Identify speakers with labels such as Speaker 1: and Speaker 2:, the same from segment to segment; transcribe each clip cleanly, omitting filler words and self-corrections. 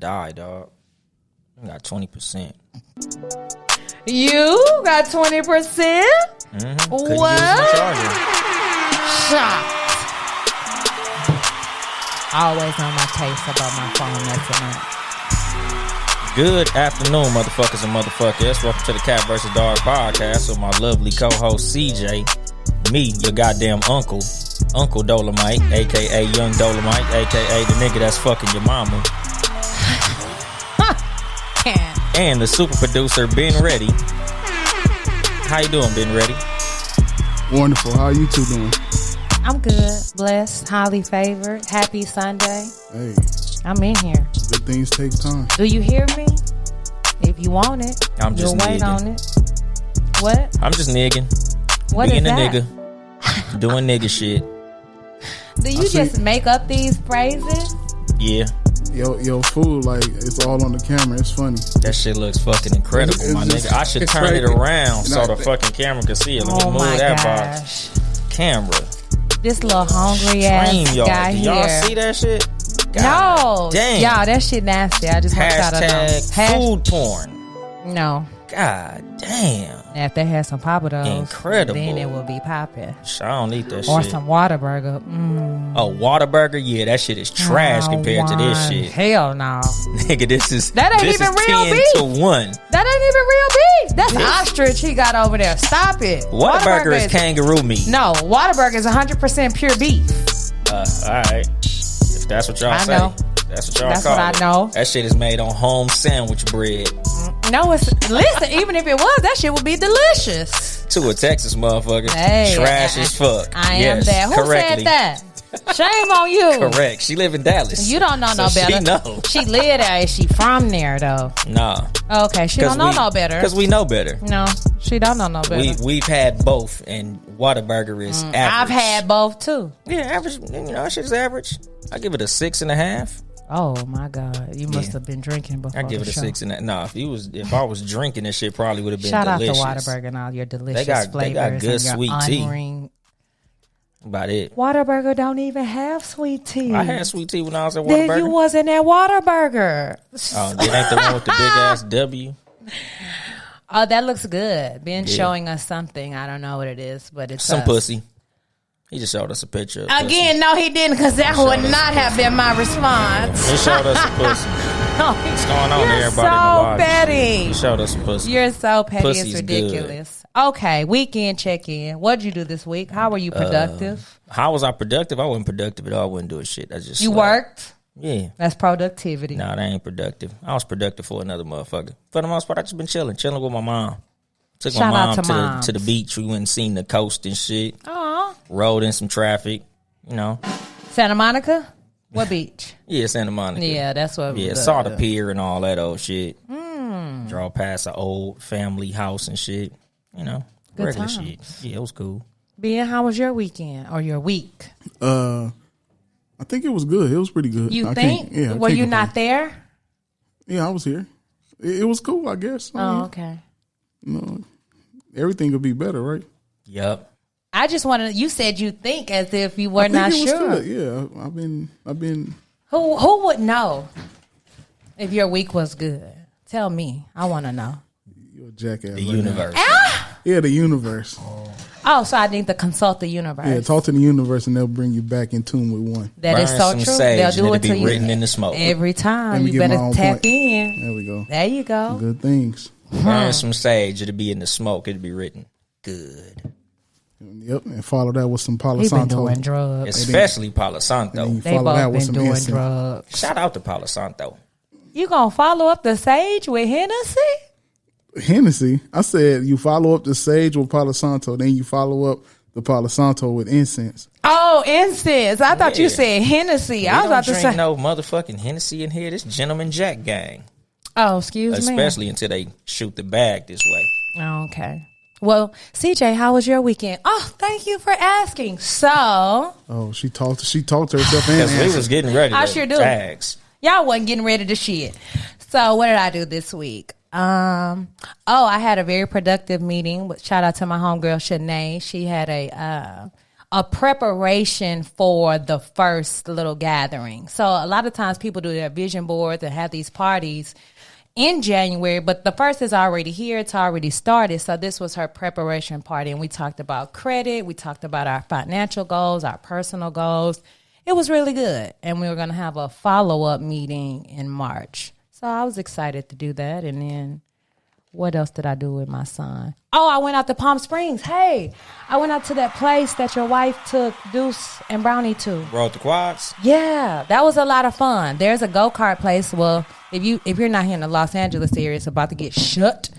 Speaker 1: Die, dog. I got 20%.
Speaker 2: You got 20%?
Speaker 1: Mm-hmm. Couldn't use my charger.
Speaker 2: Shocked. I always know my taste about my phone. That's enough.
Speaker 1: Good afternoon, motherfuckers and motherfuckers. Welcome to the Cat vs. Dog podcast with my lovely co-host CJ. Me, your goddamn uncle. Uncle Dolomite, a.k.a. Young Dolomite, a.k.a. the nigga that's fucking your mama. And the super producer, Ben Ready. How you doing, Ben Ready?
Speaker 3: Wonderful. How you two doing?
Speaker 2: I'm good, blessed, highly favored. Happy Sunday.
Speaker 3: Hey,
Speaker 2: I'm in here.
Speaker 3: good things take time.
Speaker 2: Do you hear me? If you want it,
Speaker 1: I'm just
Speaker 2: you'll wait
Speaker 1: nigging.
Speaker 2: on it. What?
Speaker 1: I'm just nigging.
Speaker 2: What
Speaker 1: Being
Speaker 2: is
Speaker 1: a
Speaker 2: that?
Speaker 1: nigga. Doing nigga shit.
Speaker 2: Do you just make up these phrases?
Speaker 1: Yeah.
Speaker 3: Yo, food, like, it's all on the camera. It's funny.
Speaker 1: That shit looks fucking incredible,
Speaker 3: It's
Speaker 1: my
Speaker 3: just-
Speaker 1: nigga. I should
Speaker 3: it's
Speaker 1: turn it
Speaker 3: right.
Speaker 1: around so
Speaker 3: Nah,
Speaker 1: the fucking camera can see it. Let me
Speaker 2: Oh
Speaker 1: move
Speaker 2: my
Speaker 1: that
Speaker 2: gosh.
Speaker 1: box. Camera.
Speaker 2: This little hungry ass
Speaker 1: Stream,
Speaker 2: guy
Speaker 1: y'all. Do
Speaker 2: here.
Speaker 1: y'all see that shit?
Speaker 2: No.
Speaker 1: God damn.
Speaker 2: Y'all, that shit nasty. I just want y'all to know.
Speaker 1: Hashtag food porn.
Speaker 2: No.
Speaker 1: God damn.
Speaker 2: Now, if they had some Papados,
Speaker 1: Incredible.
Speaker 2: then it would be popping.
Speaker 1: I don't eat that
Speaker 2: Or
Speaker 1: shit.
Speaker 2: some Whataburger.
Speaker 1: Oh, Whataburger? Yeah, that shit is trash compared to this shit.
Speaker 2: Hell no.
Speaker 1: Nigga, this is
Speaker 2: That ain't
Speaker 1: this
Speaker 2: even
Speaker 1: is
Speaker 2: real
Speaker 1: 10
Speaker 2: beef.
Speaker 1: to 1.
Speaker 2: That ain't even real beef. That's ostrich he got over there. Stop it.
Speaker 1: Whataburger is kangaroo meat.
Speaker 2: No, Whataburger is 100% pure beef.
Speaker 1: Alright. If that's what y'all
Speaker 2: I
Speaker 1: say.
Speaker 2: know.
Speaker 1: That's what y'all
Speaker 2: That's
Speaker 1: call
Speaker 2: what
Speaker 1: it.
Speaker 2: I know.
Speaker 1: That shit is made on home sandwich bread.
Speaker 2: No, it's listen. Even if it was, that shit would be delicious.
Speaker 1: To a Texas motherfucker.
Speaker 2: Hey,
Speaker 1: Trash as fuck.
Speaker 2: I am
Speaker 1: Yes,
Speaker 2: that. Who
Speaker 1: correctly.
Speaker 2: said that? Shame on you.
Speaker 1: Correct. She live in Dallas.
Speaker 2: You don't know
Speaker 1: So
Speaker 2: no better.
Speaker 1: She know.
Speaker 2: She live there. Is she from there though?
Speaker 1: Nah.
Speaker 2: Okay, she don't know no better.
Speaker 1: Because we know better.
Speaker 2: No, she don't know no better.
Speaker 1: We've had both, and Whataburger is average.
Speaker 2: I've had both too.
Speaker 1: Yeah, average. You know, that shit's average. I give it a 6.5.
Speaker 2: Oh my God, you must have been drinking before.
Speaker 1: I give it a
Speaker 2: the show.
Speaker 1: 6.5. Nah, if I was drinking, this shit probably would have been
Speaker 2: Shout
Speaker 1: delicious.
Speaker 2: out to Whataburger and all your delicious
Speaker 1: They got
Speaker 2: flavors
Speaker 1: good
Speaker 2: and your
Speaker 1: sweet tea.
Speaker 2: unring.
Speaker 1: About it.
Speaker 2: Whataburger don't even have sweet tea.
Speaker 1: I had sweet tea when I was at
Speaker 2: Then
Speaker 1: Whataburger.
Speaker 2: you wasn't at Whataburger.
Speaker 1: Oh, that ain't the one with the big ass W.
Speaker 2: Oh, that looks good. Ben
Speaker 1: Yeah.
Speaker 2: showing us something. I don't know what it is, but it's
Speaker 1: Some
Speaker 2: us.
Speaker 1: pussy. He just showed us a picture of pussy.
Speaker 2: Again, no, he didn't, because that would not have been my response.
Speaker 1: He showed us some pussy. What's going on
Speaker 2: You're
Speaker 1: there, everybody
Speaker 2: so
Speaker 1: in the lobby?
Speaker 2: petty.
Speaker 1: He showed us some pussy.
Speaker 2: You're so petty.
Speaker 1: Pussy's
Speaker 2: It's ridiculous. Okay, weekend check-in. What'd you do this week? How were you productive?
Speaker 1: How was I productive? I wasn't productive at all. I wasn't doing shit. I just
Speaker 2: You
Speaker 1: slept.
Speaker 2: worked?
Speaker 1: Yeah.
Speaker 2: That's productivity.
Speaker 1: Nah, that ain't productive. I was productive for another motherfucker. For the most part, I just been chilling with my mom. Took
Speaker 2: Shout
Speaker 1: my
Speaker 2: out
Speaker 1: mom
Speaker 2: to
Speaker 1: to
Speaker 2: moms.
Speaker 1: the beach. We went and seen the coast and shit.
Speaker 2: Aw.
Speaker 1: Rode in some traffic. You know.
Speaker 2: Santa Monica? What beach?
Speaker 1: Yeah, Santa Monica.
Speaker 2: Yeah, that's what.
Speaker 1: Yeah, saw the pier and all that old shit. Draw past an old family house and shit. You know,
Speaker 2: Good
Speaker 1: regular
Speaker 2: times.
Speaker 1: shit. Yeah, it was cool.
Speaker 2: Ben, how was your weekend or your week?
Speaker 3: I think it was good. It was pretty good.
Speaker 2: You
Speaker 3: I
Speaker 2: think?
Speaker 3: can't- yeah, I
Speaker 2: Were
Speaker 3: can't
Speaker 2: you
Speaker 3: complain.
Speaker 2: not there?
Speaker 3: Yeah, I was here. It was cool, I guess.
Speaker 2: Oh, okay.
Speaker 3: Everything could be better, right?
Speaker 1: Yep.
Speaker 2: I just wanted. You said you think as if you were
Speaker 3: I think
Speaker 2: not
Speaker 3: it was
Speaker 2: sure.
Speaker 3: good. Yeah, I've been.
Speaker 2: Who would know if your week was good? Tell me. I want to know.
Speaker 3: You're a jackass.
Speaker 1: The
Speaker 3: right
Speaker 1: universe.
Speaker 3: now. Yeah, the universe.
Speaker 2: Oh, so I need to consult the universe.
Speaker 3: Yeah, talk to the universe and they'll bring you back in tune with one.
Speaker 2: That is
Speaker 1: Burn
Speaker 2: so
Speaker 1: some
Speaker 2: true.
Speaker 1: sage
Speaker 2: They'll
Speaker 1: and
Speaker 2: do
Speaker 1: it'll
Speaker 2: it
Speaker 1: be
Speaker 2: to you
Speaker 1: written in the smoke.
Speaker 2: every
Speaker 3: Let
Speaker 2: time.
Speaker 3: me
Speaker 2: You
Speaker 3: get
Speaker 2: better
Speaker 3: my own
Speaker 2: tap
Speaker 3: point.
Speaker 2: in.
Speaker 3: There we go.
Speaker 2: There you go.
Speaker 3: Good things.
Speaker 1: Burn some sage. It'll be in the smoke. It'll be written good.
Speaker 3: Yep, and follow that with some Palo
Speaker 2: He's been
Speaker 3: Santo.
Speaker 2: doing drugs.
Speaker 1: Especially Palo Santo.
Speaker 3: And
Speaker 2: They
Speaker 3: follow that
Speaker 2: both
Speaker 3: with
Speaker 2: been
Speaker 3: some
Speaker 2: doing
Speaker 3: incense.
Speaker 2: drugs.
Speaker 1: Shout out to Palo Santo.
Speaker 2: You gonna follow up the sage with Hennessy?
Speaker 3: Hennessy. I said you follow up the sage with Palo Santo, then you follow up the Palo Santo with incense.
Speaker 2: Oh, incense. I thought you
Speaker 1: Yeah.
Speaker 2: said Hennessy. I was
Speaker 1: don't
Speaker 2: about to
Speaker 1: drink
Speaker 2: say.
Speaker 1: no motherfucking Hennessy in here. This Gentleman Jack gang.
Speaker 2: Oh, excuse me.
Speaker 1: Especially until they shoot the bag this way.
Speaker 2: Oh, okay. Well, CJ, how was your weekend? Oh, thank you for asking. So,
Speaker 3: Oh, she talked to herself and
Speaker 1: Because we
Speaker 3: answered.
Speaker 1: was getting ready
Speaker 2: I
Speaker 1: to
Speaker 2: sure do.
Speaker 1: tags.
Speaker 2: y'all wasn't getting ready to shit. So, what did I do this week? I had a very productive meeting. Shout out to my homegirl Shanae. She had a a preparation for the first little gathering. So a lot of times people do their vision boards and have these parties in January, but the first is already here. It's already started. So this was her preparation party. And we talked about credit. We talked about our financial goals, our personal goals. It was really good. And we were going to have a follow-up meeting in March. So I was excited to do that. And then what else did I do with my son? Oh, I went out to Palm Springs. Hey, I went out to that place that your wife took Deuce and Brownie to.
Speaker 1: Rode the quads?
Speaker 2: Yeah, that was a lot of fun. There's a go-kart place. Well, if you're not here in the Los Angeles area, it's about to get shut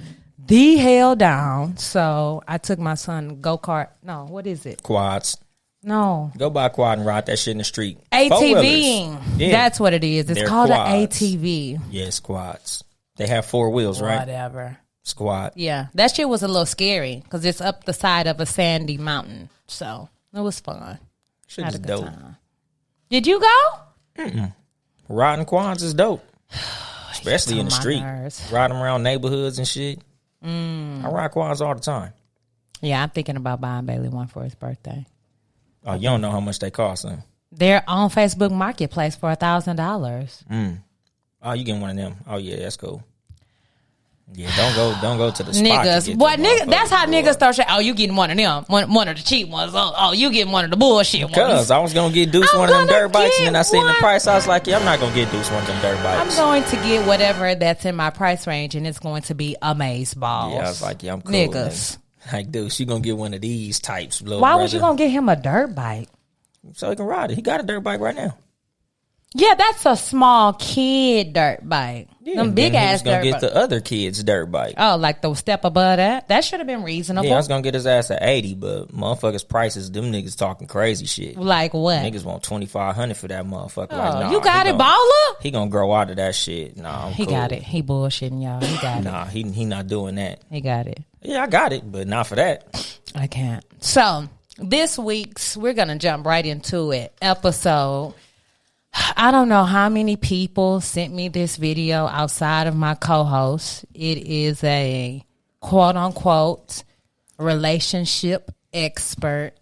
Speaker 2: the hell down. So I took my son go-kart. No, what is it?
Speaker 1: Quads.
Speaker 2: No.
Speaker 1: Go buy a quad and ride that shit in the street.
Speaker 2: ATVing.
Speaker 1: Yeah.
Speaker 2: That's what it is. It's
Speaker 1: They're
Speaker 2: called
Speaker 1: quads.
Speaker 2: an ATV.
Speaker 1: Yes, quads. They have 4 wheels, right?
Speaker 2: Whatever.
Speaker 1: Squad.
Speaker 2: Yeah, that shit was a little scary because it's up the side of a sandy mountain. So it was fun.
Speaker 1: Shit
Speaker 2: Had
Speaker 1: is
Speaker 2: a good
Speaker 1: dope.
Speaker 2: time. Did you go?
Speaker 1: Riding quads is dope. Especially in the
Speaker 2: on my
Speaker 1: street.
Speaker 2: nerves.
Speaker 1: Riding around neighborhoods and shit. I ride quads all the time.
Speaker 2: Yeah, I'm thinking about buying Bailey one for his birthday.
Speaker 1: Oh, you don't know how much they cost, huh?
Speaker 2: They're on Facebook Marketplace for $1,000.
Speaker 1: Oh, you getting one of them. Oh, yeah, that's cool. Yeah, don't go to the spot.
Speaker 2: Niggas, what nigga? That's how niggas start saying, "Oh, you getting one of them, one of the cheap ones. Oh, you getting one of the bullshit ones."
Speaker 1: Because I was gonna get Deuce
Speaker 2: I'm
Speaker 1: one of them
Speaker 2: gonna
Speaker 1: dirt bikes, and then I
Speaker 2: get
Speaker 1: seen the
Speaker 2: one.
Speaker 1: price. I was like, yeah, I'm not gonna get Deuce one of them dirt
Speaker 2: I'm
Speaker 1: bikes.
Speaker 2: going to get whatever that's in my price range, and it's going to be amaze balls.
Speaker 1: Yeah, I was like, yeah, I'm cool.
Speaker 2: Niggas.
Speaker 1: Like, Deuce, you gonna get one of these types, little
Speaker 2: Why
Speaker 1: brother,
Speaker 2: was you gonna get him a dirt bike?
Speaker 1: so he can ride it. He got a dirt bike right now.
Speaker 2: Yeah, that's a small kid dirt bike.
Speaker 1: Yeah,
Speaker 2: Them
Speaker 1: and
Speaker 2: big
Speaker 1: then he
Speaker 2: ass
Speaker 1: was gonna
Speaker 2: dirt
Speaker 1: get
Speaker 2: bike.
Speaker 1: the other kid's dirt bike.
Speaker 2: Oh, like the step above that? That should have been reasonable.
Speaker 1: Yeah, I was gonna get his ass at 80, but motherfuckers' prices, them niggas talking crazy shit.
Speaker 2: Like what?
Speaker 1: Niggas want $2,500 for that motherfucker.
Speaker 2: Oh,
Speaker 1: Like, nah,
Speaker 2: you got
Speaker 1: he
Speaker 2: it,
Speaker 1: gonna-
Speaker 2: baller?
Speaker 1: He gonna grow out of that shit. Nah, I'm
Speaker 2: He
Speaker 1: cool.
Speaker 2: got it. He bullshitting y'all. He got it.
Speaker 1: Nah, he not doing that.
Speaker 2: He got it.
Speaker 1: Yeah, I got it, but not for that.
Speaker 2: I can't. So this week's, we're gonna jump right into it. Episode. I don't know how many people sent me this video outside of my co-host. It is a quote unquote relationship expert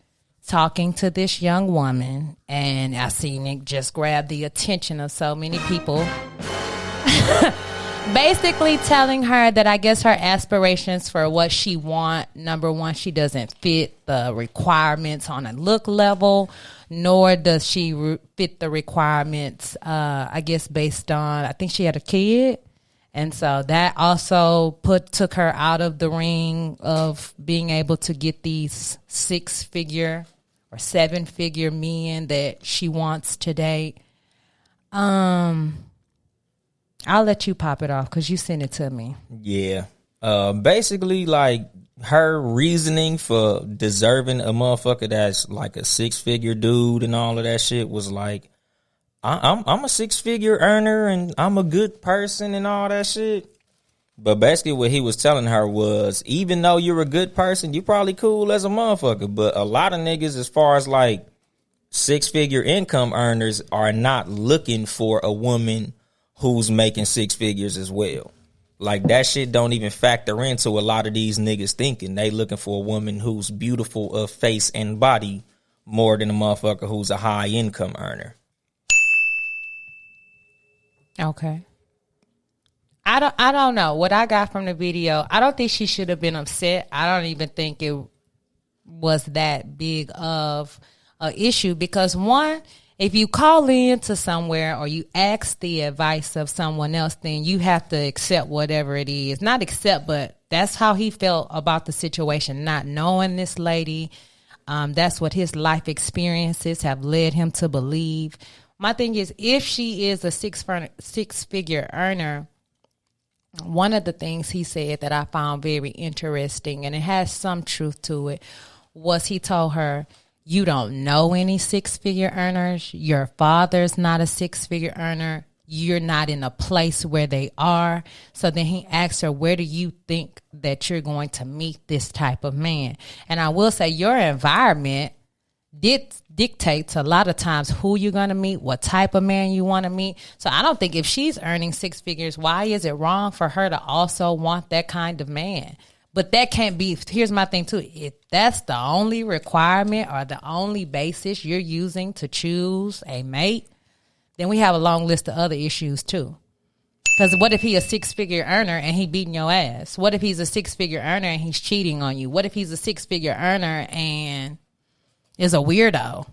Speaker 2: talking to this young woman, and I seen it just grab the attention of so many people. Basically telling her that I guess her aspirations for what she want, number one, she doesn't fit the requirements on a look level, nor does she fit the requirements, I guess, based on, I think she had a kid. And so that also took her out of the ring of being able to get these 6-figure or 7-figure men that she wants to date. I'll let you pop it off because you sent it to me.
Speaker 1: Yeah. Basically, like, her reasoning for deserving a motherfucker that's like a 6-figure dude and all of that shit was like, I'm a 6-figure earner and I'm a good person and all that shit. But basically what he was telling her was, even though you're a good person, you probably cool as a motherfucker. But a lot of niggas, as far as like 6-figure income earners, are not looking for a woman who's making 6 figures as well. Like, that shit don't even factor into a lot of these niggas thinking. They looking for a woman who's beautiful of face and body more than a motherfucker who's a high income earner.
Speaker 2: Okay. I don't know what I got from the video. I don't think she should have been upset. I don't even think it was that big of an issue because, one, if you call in to somewhere or you ask the advice of someone else, then you have to accept whatever it is. Not accept, but that's how he felt about the situation, not knowing this lady. That's what his life experiences have led him to believe. My thing is, if she is a six-figure earner, one of the things he said that I found very interesting, and it has some truth to it, was he told her, you don't know any 6-figure earners. Your father's not a 6-figure earner. You're not in a place where they are. So then he asked her, where do you think that you're going to meet this type of man? And I will say your environment dictates a lot of times who you're going to meet, what type of man you want to meet. So I don't think if she's earning 6 figures, why is it wrong for her to also want that kind of man? But that can't be. Here's my thing too. If that's the only requirement or the only basis you're using to choose a mate, then we have a long list of other issues too. Because what if he a 6-figure earner and he beating your ass? What if he's a 6-figure earner and he's cheating on you? What if he's a 6-figure earner and is a weirdo?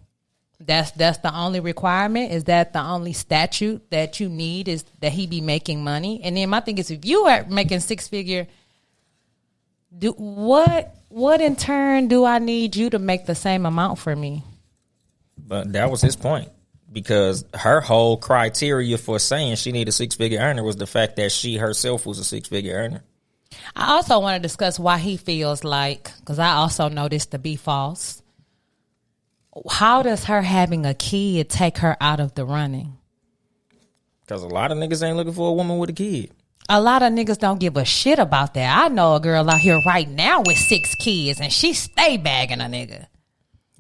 Speaker 2: That's the only requirement. Is that the only statute that you need, is that he be making money? And then my thing is, if you are making 6-figure, what in turn do I need you to make the same amount for me?
Speaker 1: But that was his point. Because her whole criteria for saying she needed a 6-figure earner was the fact that she herself was a 6-figure earner.
Speaker 2: I also want to discuss why he feels like, because I also know this to be false. How does her having a kid take her out of the running?
Speaker 1: Because a lot of niggas ain't looking for a woman with a kid.
Speaker 2: A lot of niggas don't give a shit about that. I know a girl out here right now with 6 kids and she stay bagging a nigga.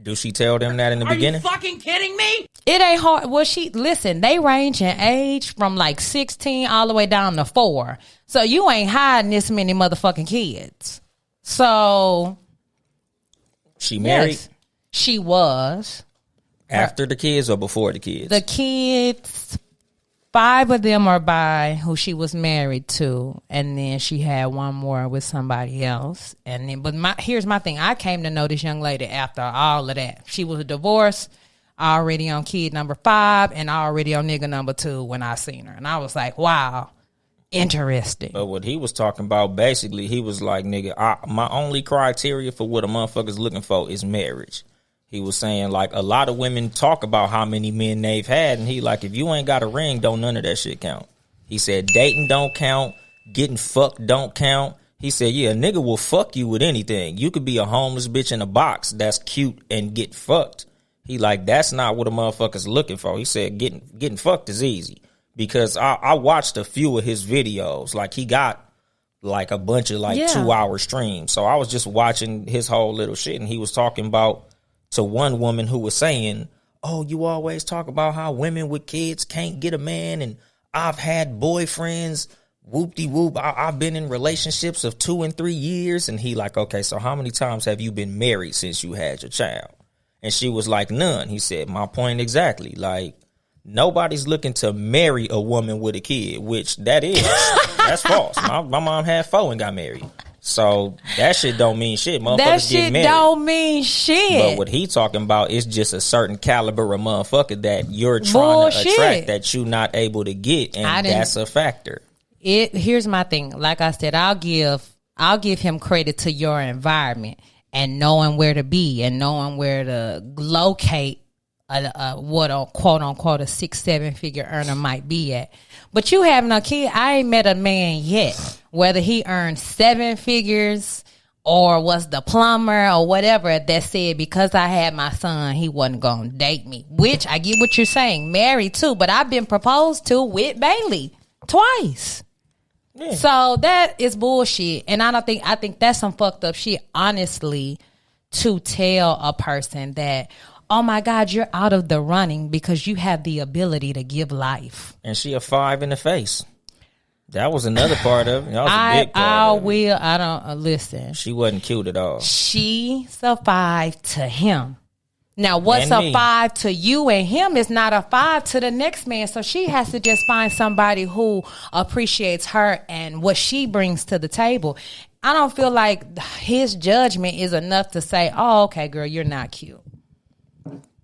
Speaker 1: Do she tell them that in the beginning?
Speaker 4: Are you fucking kidding me?
Speaker 2: It ain't hard. Well, listen, they range in age from like 16 all the way down to 4. So you ain't hiding this many motherfucking kids. So.
Speaker 1: She married?
Speaker 2: Yes, she was.
Speaker 1: After the kids or before the kids?
Speaker 2: The kids, 5 of them are by who she was married to, and then she had one more with somebody else. And then, but here's my thing: I came to know this young lady after all of that. She was divorced, already on kid number 5, and already on nigga number 2 when I seen her, and I was like, wow, interesting.
Speaker 1: But what he was talking about, basically, he was like, nigga, my only criteria for what a motherfucker's looking for is marriage. He was saying, like, a lot of women talk about how many men they've had, and he like, if you ain't got a ring, don't none of that shit count. He said, dating don't count, getting fucked don't count. He said, yeah, a nigga will fuck you with anything. You could be a homeless bitch in a box that's cute and get fucked. He like, that's not what a motherfucker's looking for. He said, getting fucked is easy. Because I watched a few of his videos. Like, he got like a bunch of 2-hour streams. So I was just watching his whole little shit, and he was talking about, to one woman who was saying, oh, you always talk about how women with kids can't get a man, and I've had boyfriends, whoop-de-whoop. I've been in relationships of 2 and 3 years. And he like, okay, so how many times have you been married since you had your child? And she was like, none. He said, my point exactly. Like, nobody's looking to marry a woman with a kid, which that's false. My mom had 4 and got married. So that shit don't mean shit. Motherfuckers
Speaker 2: that shit
Speaker 1: get married.
Speaker 2: Don't mean shit.
Speaker 1: But what he talking about is just a certain caliber of motherfucker that you're trying to attract that you not able to get, and that's a factor.
Speaker 2: Here's my thing. Like I said, I'll give him credit to your environment and knowing where to be and knowing where to locate what a quote unquote a 6-7 figure earner might be at. But you having a kid, I ain't met a man yet, whether he earned 7 figures or was the plumber or whatever, that said, because I had my son, he wasn't going to date me. Which I get what you're saying, married too, but I've been proposed to with Bailey twice. Yeah. So that is bullshit. And I think that's some fucked up shit, honestly, to tell a person that, oh my God, you're out of the running because you have the ability to give life. And
Speaker 1: she a 5 in the face. That was another part of it. That was a big part of it.
Speaker 2: I don't listen.
Speaker 1: She wasn't cute at all.
Speaker 2: She's a 5 to him. Now, what's a 5 to you and him is not a 5 to the next man. So she has to just find somebody who appreciates her and what she brings to the table. I don't feel like his judgment is enough to say, oh, okay, girl, you're not cute.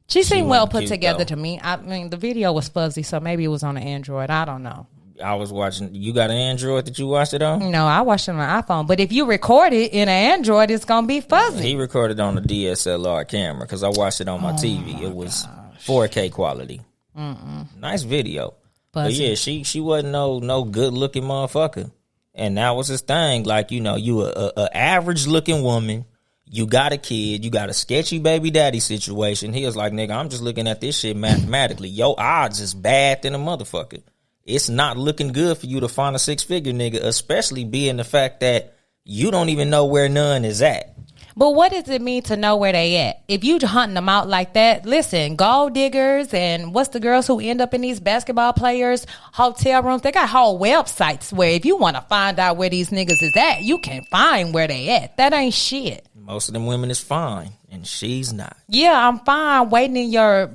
Speaker 2: She seemed well put together to me. I mean, the video was fuzzy, so maybe it was on an Android. I don't know.
Speaker 1: I was watching. You got an Android that you watched it on?
Speaker 2: No, I watched it on my iPhone. But if you record it in an Android, it's going to be fuzzy.
Speaker 1: He recorded on a DSLR camera because I watched it on my TV. It was 4K quality. Nice video. But yeah, she wasn't no good looking motherfucker. And that was his thing. Like, you know, you a average looking woman. You got a kid, you got a sketchy baby daddy situation. He was like, nigga, I'm just looking at this shit mathematically. Your odds is bad than a motherfucker. It's not looking good for you to find a 6-figure nigga, especially being the fact that you don't even know where none is at.
Speaker 2: But what does it mean to know where they at? If you hunting them out like that, listen, gold diggers and what's the girls who end up in these basketball players' hotel rooms? They got whole websites where if you want to find out where these niggas is at, you can find where they at. That ain't shit.
Speaker 1: Most of them women is fine, and she's not.
Speaker 2: Yeah, I'm fine waiting in your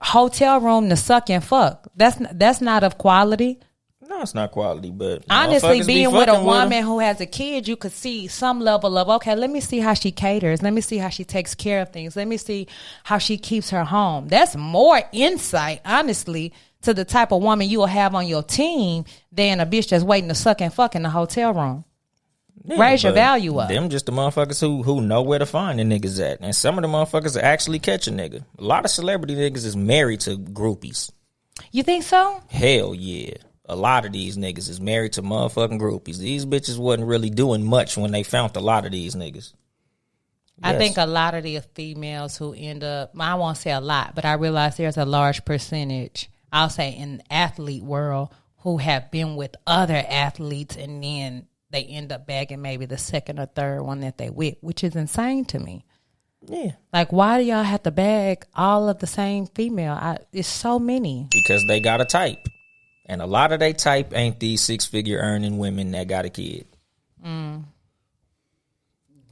Speaker 2: hotel room to suck and fuck. That's not of quality.
Speaker 1: No, it's not quality, but
Speaker 2: honestly,
Speaker 1: motherfuckers
Speaker 2: being
Speaker 1: be
Speaker 2: with a
Speaker 1: fucking
Speaker 2: woman
Speaker 1: them.
Speaker 2: who has a kid, you could see some level of, okay, let me see how she caters. Let me see how she takes care of things. Let me see how she keeps her home. That's more insight, honestly, to the type of woman you will have on your team than a bitch that's waiting to suck and fuck in the hotel room.
Speaker 1: Yeah,
Speaker 2: Raise your
Speaker 1: but
Speaker 2: value up.
Speaker 1: Them just the motherfuckers who know where to find the niggas at. And some of the motherfuckers actually catch a nigga. A lot of celebrity niggas is married to groupies.
Speaker 2: You think so?
Speaker 1: Hell yeah. A lot of these niggas is married to motherfucking groupies. These bitches wasn't really doing much when they found a lot of these niggas.
Speaker 2: I
Speaker 1: Yes.
Speaker 2: think a lot of the females who end up, I won't say a lot, but I realize there's a large percentage, I'll say in the athlete world, who have been with other athletes and then they end up bagging maybe the second or third one that they with, which is insane to me.
Speaker 1: Yeah.
Speaker 2: Like, why do y'all have to bag all of the same female? It's so many.
Speaker 1: Because they got a type. And a lot of they type ain't these 6-figure earning women that got a kid.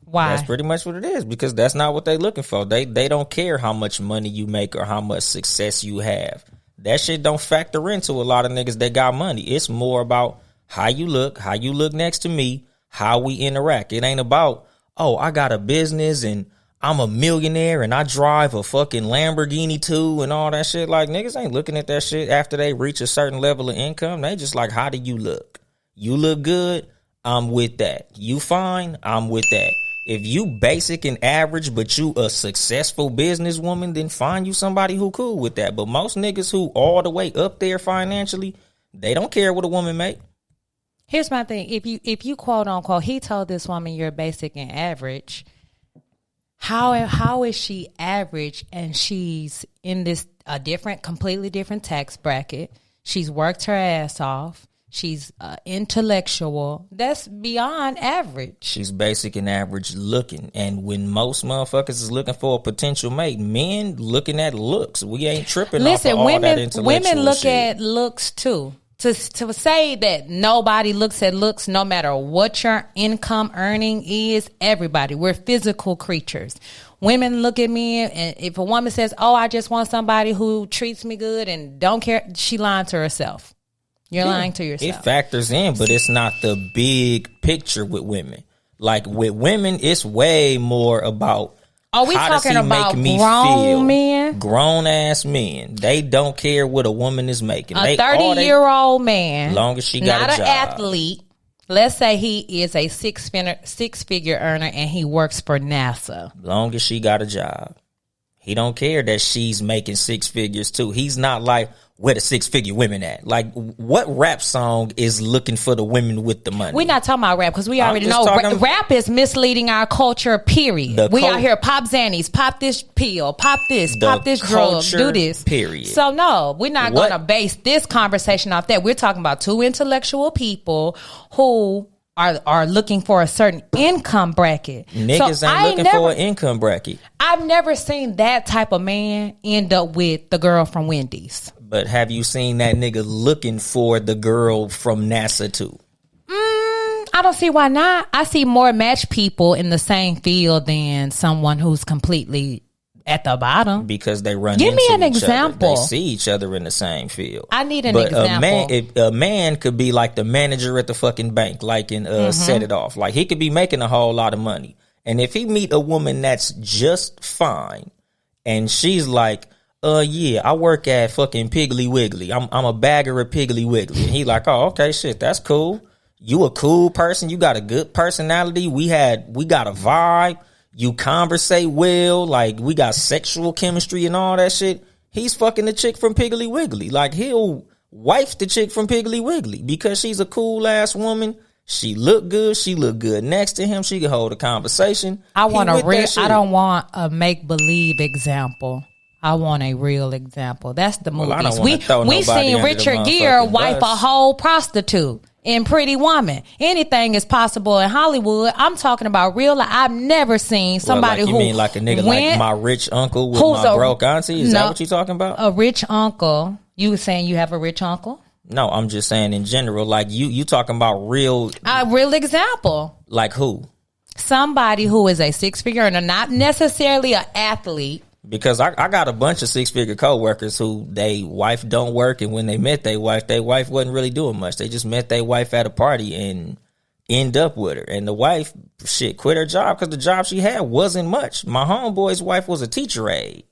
Speaker 2: Why?
Speaker 1: That's pretty much what it is, because that's not what they looking for. They don't care how much money you make or how much success you have. That shit don't factor into a lot of niggas that got money. It's more about how you look next to me, how we interact. It ain't about, oh, I got a business and I'm a millionaire and I drive a fucking Lamborghini too and all that shit. Like, niggas ain't looking at that shit after they reach a certain level of income. They just like, how do you look? You look good, I'm with that. You fine, I'm with that. If you basic and average, but you a successful businesswoman, then find you somebody who cool with that. But most niggas who all the way up there financially, they don't care what a woman make.
Speaker 2: Here's my thing. If you quote unquote, he told this woman you're basic and average. How is she average and she's in this completely different tax bracket? She's worked her ass off. She's intellectual. That's beyond average.
Speaker 1: She's basic and average looking. And when most motherfuckers is looking for a potential mate, men looking at looks. We ain't tripping off of all that intellectual
Speaker 2: women look
Speaker 1: shit.
Speaker 2: at looks too. To say that nobody looks at looks, no matter what your income earning is, everybody. We're physical creatures. Women look at me, and if a woman says, oh, I just want somebody who treats me good and don't care, she lying to herself. You're lying to yourself.
Speaker 1: It factors in, but it's not the big picture with women. Like with women, it's way more about
Speaker 2: are we
Speaker 1: how
Speaker 2: talking
Speaker 1: does he
Speaker 2: about
Speaker 1: make me
Speaker 2: grown
Speaker 1: feel?
Speaker 2: men?
Speaker 1: Grown ass men. They don't care what a woman is making.
Speaker 2: A 30-year-old man,
Speaker 1: long as she got
Speaker 2: not
Speaker 1: a
Speaker 2: an
Speaker 1: job.
Speaker 2: athlete. Let's say he is a six-figure earner and he works for NASA.
Speaker 1: Long as she got a job. He don't care that she's making 6 figures too. He's not like, where the 6-figure women at? Like, what rap song is looking for the women with the money?
Speaker 2: We're not talking about rap because we already know
Speaker 1: talking-
Speaker 2: rap is misleading our culture, period. We out here pop Xannies, pop this pill, pop this drug,
Speaker 1: culture,
Speaker 2: do this.
Speaker 1: period.
Speaker 2: So no, we're not going to base this conversation off that. We're talking about two intellectual people who are looking for a certain income bracket.
Speaker 1: Niggas ain't looking for an income bracket.
Speaker 2: I've never seen that type of man end up with the girl from Wendy's.
Speaker 1: But have you seen that nigga looking for the girl from NASA too?
Speaker 2: I don't see why not. I see more match people in the same field than someone who's completely at the bottom.
Speaker 1: Because they run
Speaker 2: Give
Speaker 1: into
Speaker 2: me an
Speaker 1: each
Speaker 2: example.
Speaker 1: Other. They see each other in the same field.
Speaker 2: I need an example.
Speaker 1: A man could be like the manager at the fucking bank, like in Set It Off. Like he could be making a whole lot of money. And if he meet a woman that's just fine and she's like, yeah, I work at fucking Piggly Wiggly. I'm a bagger at Piggly Wiggly. And he like, oh, okay, shit, that's cool. You a cool person. You got a good personality. We got a vibe. You conversate well. Like, we got sexual chemistry and all that shit. He's fucking the chick from Piggly Wiggly. Like, he'll wife the chick from Piggly Wiggly because she's a cool ass woman. She look good. She look good next to him. She can hold a conversation.
Speaker 2: I don't want a make believe example. I want a real example. That's the movies.
Speaker 1: Well,
Speaker 2: we seen Richard Gere wipe a whole prostitute. in Pretty Woman. Anything is possible in Hollywood. I'm talking about real life. I've never seen somebody
Speaker 1: you
Speaker 2: who
Speaker 1: mean like a nigga like my rich uncle with my broke auntie? Is that what you talking about?
Speaker 2: A rich uncle. You were saying you have a rich uncle?
Speaker 1: No, I'm just saying in general. Like you talking about real.
Speaker 2: A real example.
Speaker 1: Like who?
Speaker 2: Somebody who is a six-figure earner, not necessarily an athlete.
Speaker 1: Because I got a bunch of six-figure coworkers who they wife don't work, and when they met their wife wasn't really doing much. They just met their wife at a party and end up with her. And the wife, quit her job because the job she had wasn't much. My homeboy's wife was a teacher aide.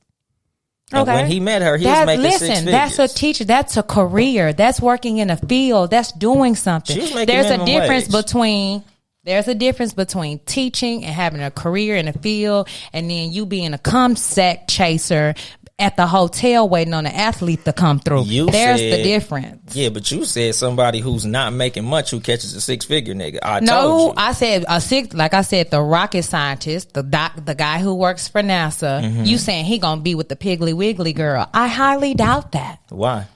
Speaker 1: And when he met her, he was making six figures.
Speaker 2: That's a teacher. That's a career. That's working in a field. That's doing something.
Speaker 1: She was making minimum wage.
Speaker 2: There's a difference between teaching and having a career in a field, and then you being a cum sack chaser at the hotel waiting on an athlete to come through. There's the difference.
Speaker 1: Yeah, but you said somebody who's not making much who catches a six-figure nigga.
Speaker 2: I said a six. Like I said, the rocket scientist, the guy who works for NASA. Mm-hmm. You saying he gonna be with the Piggly Wiggly girl? I highly doubt that.
Speaker 1: Why?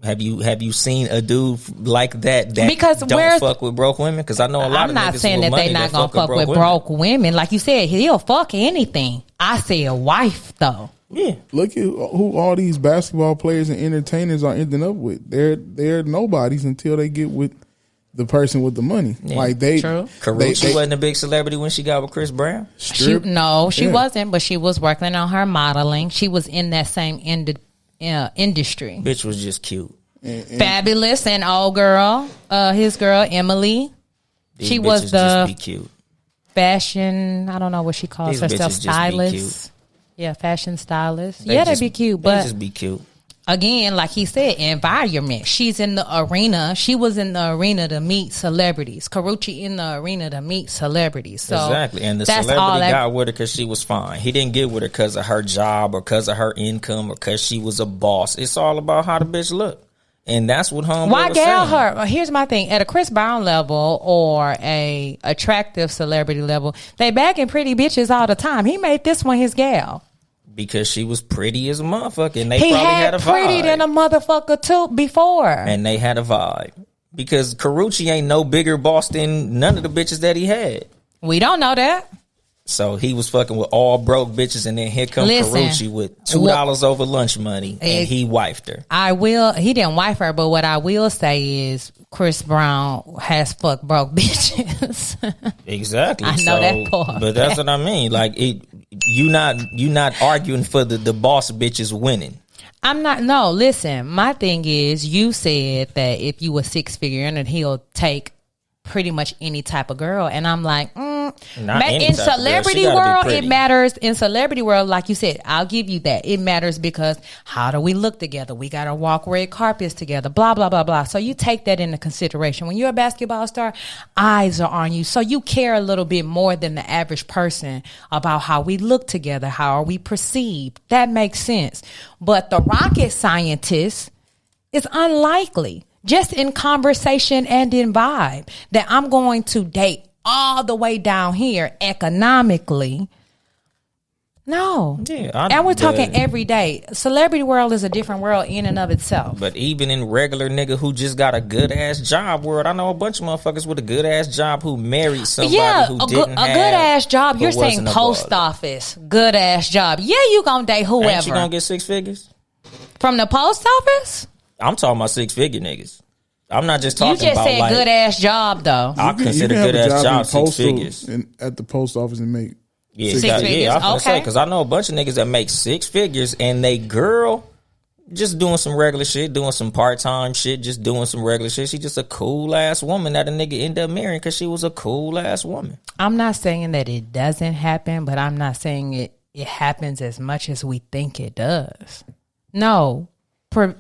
Speaker 1: Have you seen a dude like that
Speaker 2: because
Speaker 1: don't fuck with broke women? Because I know a lot of niggas. I'm not saying that they not gonna fuck with
Speaker 2: broke women. Like you said, he'll fuck anything. I say a wife though.
Speaker 3: Yeah, look at who all these basketball players and entertainers are ending up with. They're nobodies until they get with the person with the money. Yeah, like
Speaker 2: true.
Speaker 1: Carucci wasn't a big celebrity when she got with Chris Brown.
Speaker 2: She wasn't, but she was working on her modeling. She was in that same industry.
Speaker 1: Bitch was just cute.
Speaker 2: Fabulous and old girl, his girl Emily. She was the
Speaker 1: just be cute.
Speaker 2: Fashion. I don't know what she calls herself. Stylist. Yeah, fashion stylist. They'd be cute, but
Speaker 1: they just be cute.
Speaker 2: Again, like he said, environment. She's in the arena. She was in the arena to meet celebrities. Carucci in the arena to meet celebrities. So
Speaker 1: exactly, and the celebrity got with her because she was fine. He didn't get with her because of her job or because of her income or because she was a boss. It's all about how the bitch look. And that's what homeboy
Speaker 2: Why
Speaker 1: was
Speaker 2: gal
Speaker 1: saying.
Speaker 2: her? Here's my thing. At a Chris Brown level or a attractive celebrity level, they bagging pretty bitches all the time. He made this one his gal.
Speaker 1: Because she was pretty as a motherfucker. And they probably had a vibe. He had
Speaker 2: pretty than a motherfucker too before.
Speaker 1: And they had a vibe. Because Carucci ain't no bigger boss than none of the bitches that he had.
Speaker 2: We don't know that.
Speaker 1: So he was fucking with all broke bitches, and then here comes Carucci with $2 over lunch money, and he wifed her.
Speaker 2: He didn't wife her, but what I will say is Chris Brown has fucked broke bitches.
Speaker 1: Exactly.
Speaker 2: I know that part.
Speaker 1: But that's what I mean. Like you not arguing for the boss bitches winning.
Speaker 2: I'm not. No, listen. My thing is, you said that if you were six-figure and he'll take pretty much any type of girl, and I'm like, in celebrity world, it matters. In celebrity world, like you said, I'll give you that. It matters because how do we look together? We got to walk red carpets together, blah, blah, blah, blah. So you take that into consideration. When you're a basketball star, eyes are on you. So you care a little bit more than the average person about how we look together. How are we perceived? That makes sense. But the rocket scientist is unlikely. Just in conversation and in vibe, that I'm going to date all the way down here economically. No.
Speaker 1: Yeah,
Speaker 2: and we're talking every day. Celebrity world is a different world in and of itself.
Speaker 1: But even in regular nigga who just got a good ass job world, I know a bunch of motherfuckers with a good ass job who married somebody who didn't have a
Speaker 2: good ass job. You're saying post office, good ass job. Yeah, you gonna date whoever.
Speaker 1: Ain't you gonna get six figures
Speaker 2: from the post office?
Speaker 1: I'm talking about six-figure niggas. I'm not just talking about.
Speaker 2: You just said like, good ass job though.
Speaker 1: I consider good ass job 6 figures.
Speaker 3: At the post office and make
Speaker 2: six figures.
Speaker 1: Yeah, I was gonna say because I know a bunch of niggas that make 6 figures and they girl just doing some regular shit, doing some part-time shit, just doing some regular shit. She just a cool ass woman that a nigga ended up marrying because she was a cool ass woman.
Speaker 2: I'm not saying that it doesn't happen, but I'm not saying it happens as much as we think it does. No.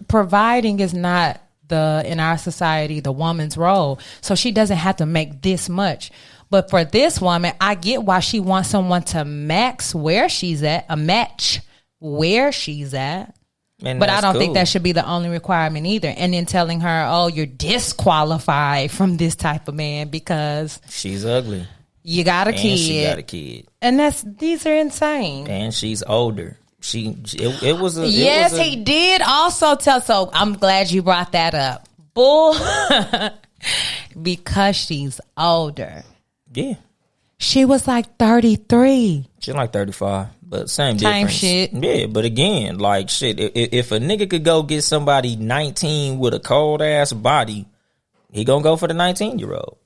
Speaker 2: Providing is not in our society the woman's role, so she doesn't have to make this much. But for this woman, I get why she wants someone to match where she's at. But I don't think that should be the only requirement either. And then telling her, "Oh, you're disqualified from this type of man because
Speaker 1: she's ugly.
Speaker 2: You got a kid.
Speaker 1: She got a kid,
Speaker 2: and these are insane.
Speaker 1: And she's older." It was a
Speaker 2: he did also tell. So I'm glad you brought that up. Bull. because she's older.
Speaker 1: Yeah.
Speaker 2: She was like 33.
Speaker 1: She like 35, but same difference.
Speaker 2: Shit.
Speaker 1: Yeah, but again, like shit, if a nigga could go get somebody 19 with a cold ass body, he gonna go for the 19-year-old.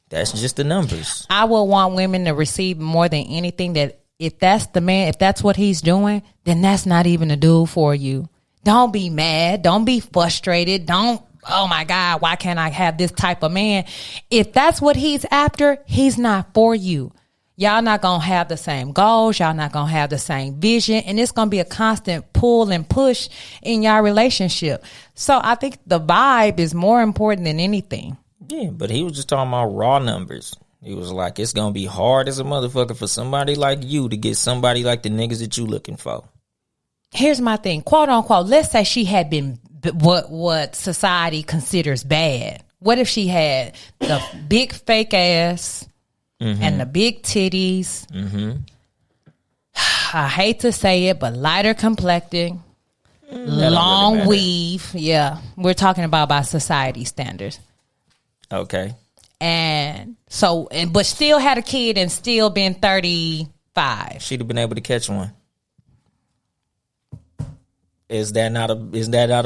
Speaker 1: That's just the numbers.
Speaker 2: I would want women to receive more than anything that if that's the man, if that's what he's doing, then that's not even a dude for you. Don't be mad. Don't be frustrated. Don't, oh my God, why can't I have this type of man? If that's what he's after, he's not for you. Y'all not going to have the same goals. Y'all not going to have the same vision. And it's going to be a constant pull and push in y'all relationship. So I think the vibe is more important than anything.
Speaker 1: Yeah, but he was just talking about raw numbers. He was like, it's going to be hard as a motherfucker for somebody like you to get somebody like the niggas that you looking for.
Speaker 2: Here's my thing, quote unquote, let's say she had been what society considers bad. What if she had the big fake ass and the big titties? I hate to say it, but lighter complected, long
Speaker 1: really
Speaker 2: weave. Yeah, we're talking about by society standards.
Speaker 1: Okay.
Speaker 2: And so, but still had a kid and still been 35.
Speaker 1: She'd have been able to catch one. Is that not a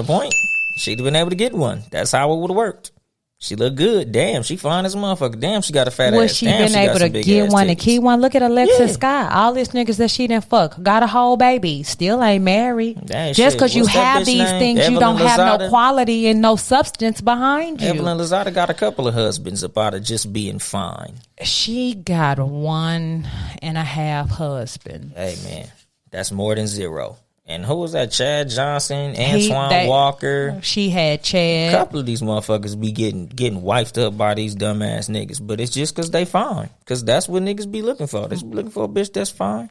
Speaker 1: point? She'd have been able to get one. That's how it would have worked. She looked good. Damn, she fine as a motherfucker. Damn, she got a fat ass.
Speaker 2: Was she
Speaker 1: Damn,
Speaker 2: been able to get one and keep one? Look at Alexis Scott. All these niggas that she done fuck got a whole baby. Still ain't married.
Speaker 1: Dang,
Speaker 2: just because you have these
Speaker 1: name?
Speaker 2: things,
Speaker 1: Evelyn
Speaker 2: you don't
Speaker 1: Lozada?
Speaker 2: have no quality and no substance behind you.
Speaker 1: Evelyn Lozada got a couple of husbands up out of just being fine.
Speaker 2: She got 1.5 husbands.
Speaker 1: Hey, man, that's more than zero. And who was that? Chad Johnson, Antoine Walker.
Speaker 2: She had Chad.
Speaker 1: A couple of these motherfuckers be getting wifed up by these dumbass niggas. But it's just because they fine. Because that's what niggas be looking for. They be looking for a bitch that's fine.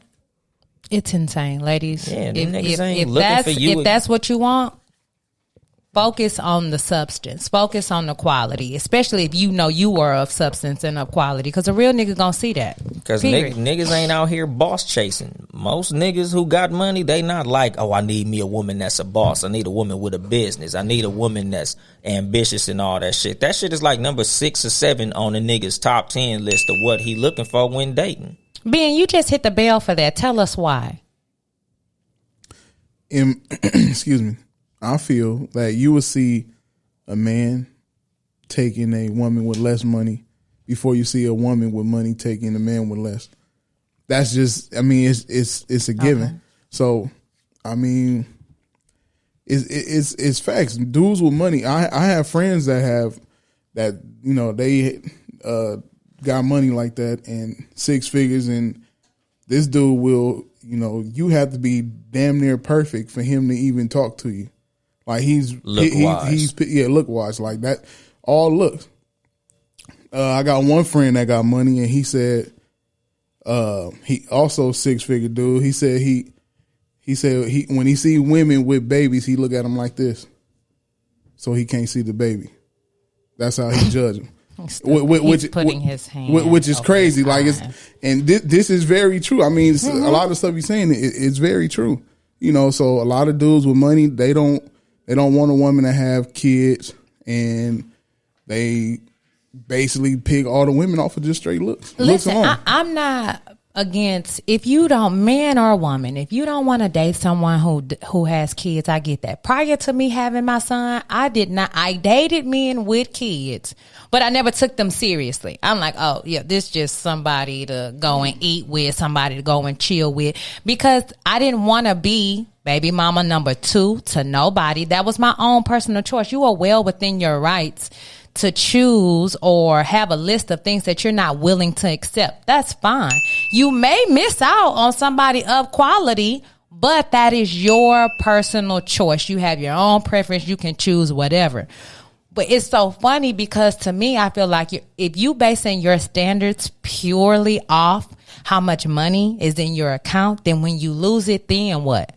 Speaker 2: It's insane, ladies.
Speaker 1: Yeah, niggas ain't looking for you.
Speaker 2: If that's what you want, focus on the substance. Focus on the quality. Especially if you know you are of substance and of quality. Because a real nigga gonna see that.
Speaker 1: Because niggas ain't out here boss chasing. Most niggas who got money, they not like, oh, I need me a woman that's a boss. I need a woman with a business. I need a woman that's ambitious and all that shit. That shit is like number 6 or 7 on the nigga's top 10 list of what he looking for when dating.
Speaker 2: Ben, you just hit the bell for that. Tell us why.
Speaker 3: Excuse me. I feel that you will see a man taking a woman with less money before you see a woman with money taking a man with less. That's just, I mean, it's a given. Okay. So, I mean, it's facts. Dudes with money. I have friends that you know, they got money like that and 6 figures, and this dude will, you know, you have to be damn near perfect for him to even talk to you. Like look wise like that. All looks. I got one friend that got money, and he said, he also 6-figure dude. He said he when he see women with babies, he look at them like this, so he can't see the baby. That's how he judge them.
Speaker 2: He's putting his hand,
Speaker 3: which is crazy. Like this is very true. I mean, a lot of the stuff he's saying it's very true. You know, so a lot of dudes with money, they don't want a woman to have kids, and they basically pick all the women off of just straight looks.
Speaker 2: Listen, I'm not against, if you don't, man or woman, if you don't want to date someone who has kids, I get that. Prior to me having my son, I dated men with kids, but I never took them seriously. I'm like, oh yeah, this just somebody to go and eat with, somebody to go and chill with, because I didn't want to be baby mama number 2 to nobody. That was my own personal choice. You are well within your rights to choose or have a list of things that you're not willing to accept. That's fine. You may miss out on somebody of quality, but that is your personal choice. You have your own preference. You can choose whatever. But it's so funny because to me, I feel like if you basing your standards purely off how much money is in your account, then when you lose it, then what?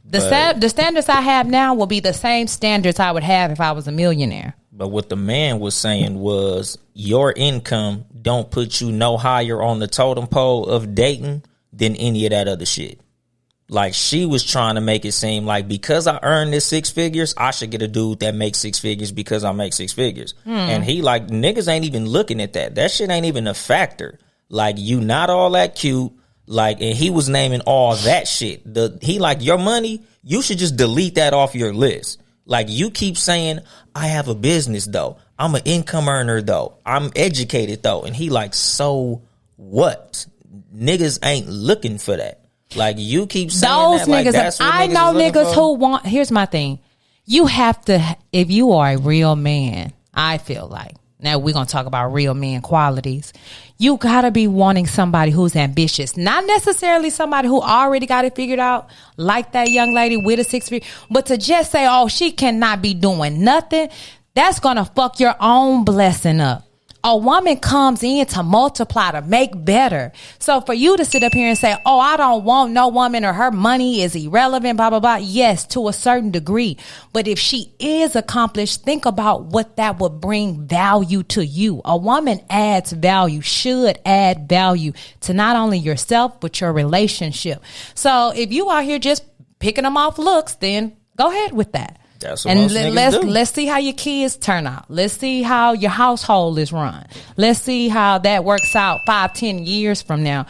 Speaker 2: The standards I have now will be the same standards I would have if I was a millionaire.
Speaker 1: But what the man was saying was your income don't put you no higher on the totem pole of dating than any of that other shit. Like, she was trying to make it seem like because I earned this 6 figures, I should get a dude that makes 6 figures because I make 6 figures. And he like, niggas ain't even looking at that. That shit ain't even a factor. Like, you not all that cute. Like, and he was naming all that shit. He like, your money, you should just delete that off your list. Like, you keep saying, I have a business though. I'm an income earner though. I'm educated though. And he like, so what? Niggas ain't looking for that. Like, you keep saying
Speaker 2: those
Speaker 1: that, like,
Speaker 2: niggas.
Speaker 1: that's what
Speaker 2: I
Speaker 1: niggas
Speaker 2: know
Speaker 1: is looking
Speaker 2: niggas
Speaker 1: for.
Speaker 2: who want. Here's my thing. You have to, if you are a real man, I feel like, now we're going to talk about real man qualities. You got to be wanting somebody who's ambitious. Not necessarily somebody who already got it figured out, like that young lady with a 6 figure. But to just say, oh, she cannot be doing nothing, that's going to fuck your own blessing up. A woman comes in to multiply, to make better. So for you to sit up here and say, oh, I don't want no woman or her money is irrelevant, blah, blah, blah. Yes, to a certain degree. But if she is accomplished, think about what that would bring value to you. A woman adds value, should add value to not only yourself, but your relationship. So if you out here just picking them off looks, then go ahead with that.
Speaker 1: That's what
Speaker 2: And
Speaker 1: most niggas do.
Speaker 2: let's see how your kids turn out. Let's see how your household is run. Let's see how that works out 5-10 years from now.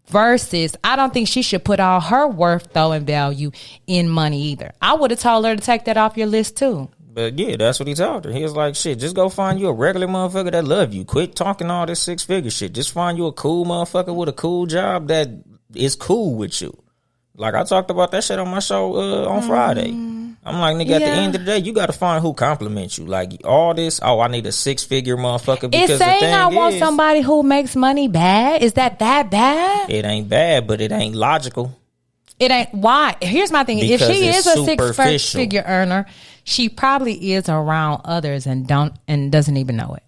Speaker 2: Versus, I don't think she should put all her worth though and value in money either. I would have told her to take that off your list too.
Speaker 1: But yeah, that's what he told her. He was like, shit, just go find you a regular motherfucker that love you. Quit talking all this 6 figure shit. Just find you a cool motherfucker with a cool job that is cool with you. Like, I talked about that shit on my show on Friday. I'm like, nigga, at the end of the day, you got to find who compliments you. Like, all this, oh, I need a 6 figure motherfucker. Because
Speaker 2: Is saying
Speaker 1: the thing
Speaker 2: I want
Speaker 1: is,
Speaker 2: somebody who makes money bad? Is that bad?
Speaker 1: it ain't bad, but it ain't logical.
Speaker 2: It ain't. Why? Here's my thing.
Speaker 1: Because
Speaker 2: if she
Speaker 1: it's
Speaker 2: is a 6
Speaker 1: superficial.
Speaker 2: figure earner, she probably is around others and doesn't even know it.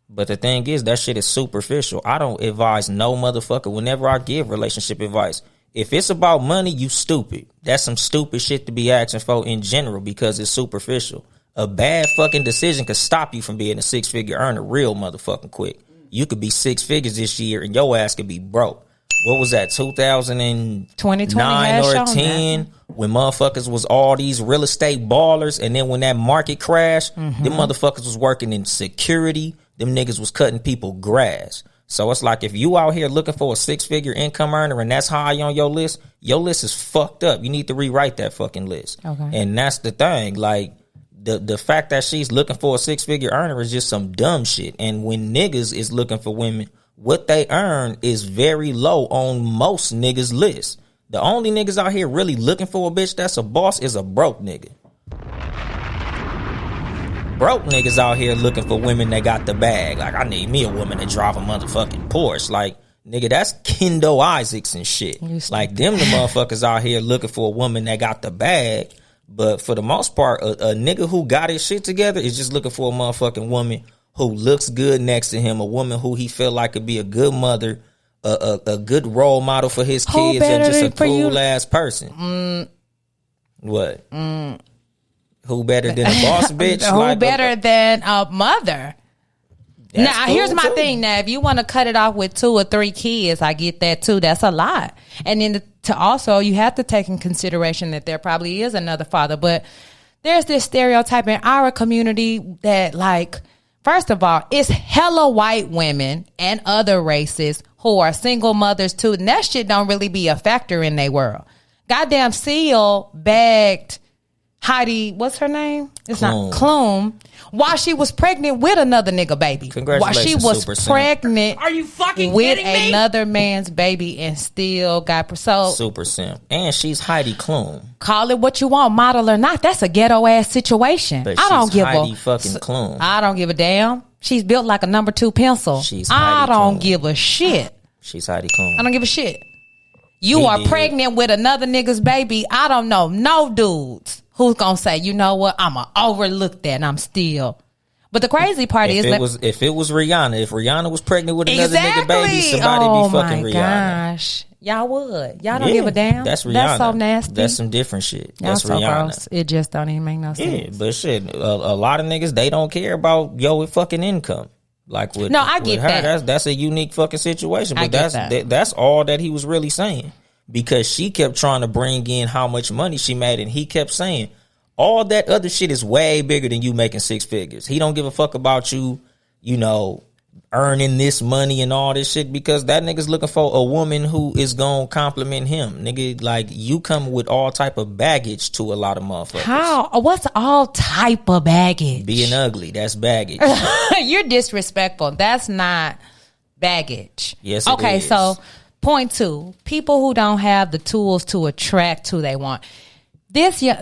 Speaker 1: But the thing is, that shit is superficial. I don't advise no motherfucker whenever I give relationship advice. If it's about money, you stupid. That's some stupid shit to be asking for in general because it's superficial. A bad fucking decision could stop you from being a 6 figure earner real motherfucking quick. You could be 6 figures this year and your ass could be broke. What was that, 2009 or 10? When motherfuckers was all these real estate ballers, and then when that market crashed, them motherfuckers was working in security. Them niggas was cutting people grass. So it's like, if you out here looking for a 6 figure income earner and that's high on your list is fucked up. You need to rewrite that fucking list.
Speaker 2: Okay.
Speaker 1: And that's the thing. Like, the fact that she's looking for a 6 figure earner is just some dumb shit. And when niggas is looking for women, what they earn is very low on most niggas' list. The only niggas out here really looking for a bitch that's a boss is a broke nigga. Broke niggas out here looking for women that got the bag. Like, I need me a woman that drive a motherfucking Porsche. Like, nigga, that's Kendo Isaacs and shit. Like, them the motherfuckers out here looking for a woman that got the bag. But for the most part, a nigga who got his shit together is just looking for a motherfucking woman who looks good next to him, a woman who he feel like could be a good mother, a good role model for his kids, and just a cool ass person. What? Who better than a boss bitch?
Speaker 2: Who like, better than a mother? Now, cool here's my thing. Now, if you want to cut it off with 2 or 3 kids, I get that too. That's a lot. And then to also, you have to take in consideration that there probably is another father. But there's this stereotype in our community that, like, first of all, it's hella white women and other races who are single mothers too. And that shit don't really be a factor in their world. Goddamn Seal bagged Heidi, what's her name? It's
Speaker 1: Klum.
Speaker 2: not Klum. While she was pregnant with another nigga baby.
Speaker 1: Congratulations,
Speaker 2: While she was
Speaker 1: Super
Speaker 2: pregnant
Speaker 4: Are you fucking
Speaker 2: with
Speaker 4: kidding me?
Speaker 2: another man's baby and still got so
Speaker 1: Super simp. And she's Heidi Klum.
Speaker 2: call it what you want, model or not. That's a ghetto ass situation.
Speaker 1: But
Speaker 2: I don't
Speaker 1: she's
Speaker 2: give
Speaker 1: Heidi
Speaker 2: a
Speaker 1: fucking Klum.
Speaker 2: I don't give a damn. She's built like a number 2 pencil.
Speaker 1: She's
Speaker 2: I
Speaker 1: Heidi
Speaker 2: don't
Speaker 1: Klum.
Speaker 2: give a shit.
Speaker 1: She's Heidi Klum.
Speaker 2: I don't give a shit. You
Speaker 1: He
Speaker 2: are
Speaker 1: did.
Speaker 2: pregnant with another nigga's baby. I don't know no dudes who's gonna say, you know what, I'ma overlook that and I'm still. But the crazy part is that
Speaker 1: if it was Rihanna, if Rihanna was pregnant with another nigga baby, somebody be fucking
Speaker 2: my
Speaker 1: Rihanna.
Speaker 2: gosh. Y'all would. Y'all don't give a damn.
Speaker 1: That's Rihanna.
Speaker 2: That's so nasty.
Speaker 1: That's some different shit.
Speaker 2: Y'all
Speaker 1: That's
Speaker 2: so
Speaker 1: Rihanna.
Speaker 2: gross. It just don't even make no sense.
Speaker 1: Yeah, but shit, a lot of niggas, they don't care about your fucking income. Like with,
Speaker 2: No, I get
Speaker 1: with her,
Speaker 2: that.
Speaker 1: That's a unique fucking situation.
Speaker 2: I
Speaker 1: But
Speaker 2: get that.
Speaker 1: that's all that he was really saying. because she kept trying to bring in how much money she made, and he kept saying, all that other shit is way bigger than you making 6 figures. He don't give a fuck about you, you know, earning this money and all this shit, because that nigga's looking for a woman who is gonna compliment him. Nigga, like, you come with all type of baggage to a lot of motherfuckers.
Speaker 2: How? What's all type of baggage?
Speaker 1: Being ugly, that's baggage.
Speaker 2: You're disrespectful. That's not baggage.
Speaker 1: Yes, it
Speaker 2: okay,
Speaker 1: is.
Speaker 2: so point 2, people who don't have the tools to attract who they want.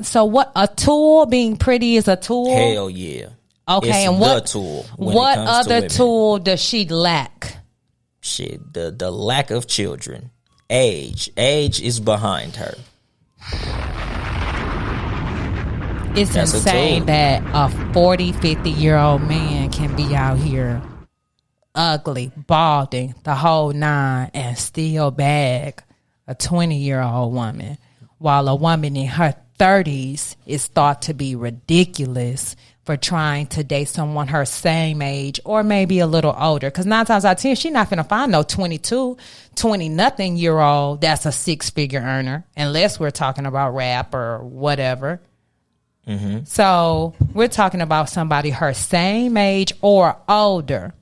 Speaker 2: So what, a tool, being pretty is a tool?
Speaker 1: Hell yeah.
Speaker 2: Okay,
Speaker 1: it's
Speaker 2: and
Speaker 1: the tool.
Speaker 2: What other tool does she lack?
Speaker 1: Shit, the lack of children. Age is behind her.
Speaker 2: It's
Speaker 1: That's
Speaker 2: insane that a 40, 50-year-old man can be out here ugly, balding, the whole 9, and still bag a 20-year-old woman, while a woman in her 30s is thought to be ridiculous for trying to date someone her same age or maybe a little older. Because 9 times out of 10, she's not finna find no 22, 20-nothing-year-old that's a 6-figure earner, unless we're talking about rap or whatever. Mm-hmm. So we're talking about somebody her same age or older.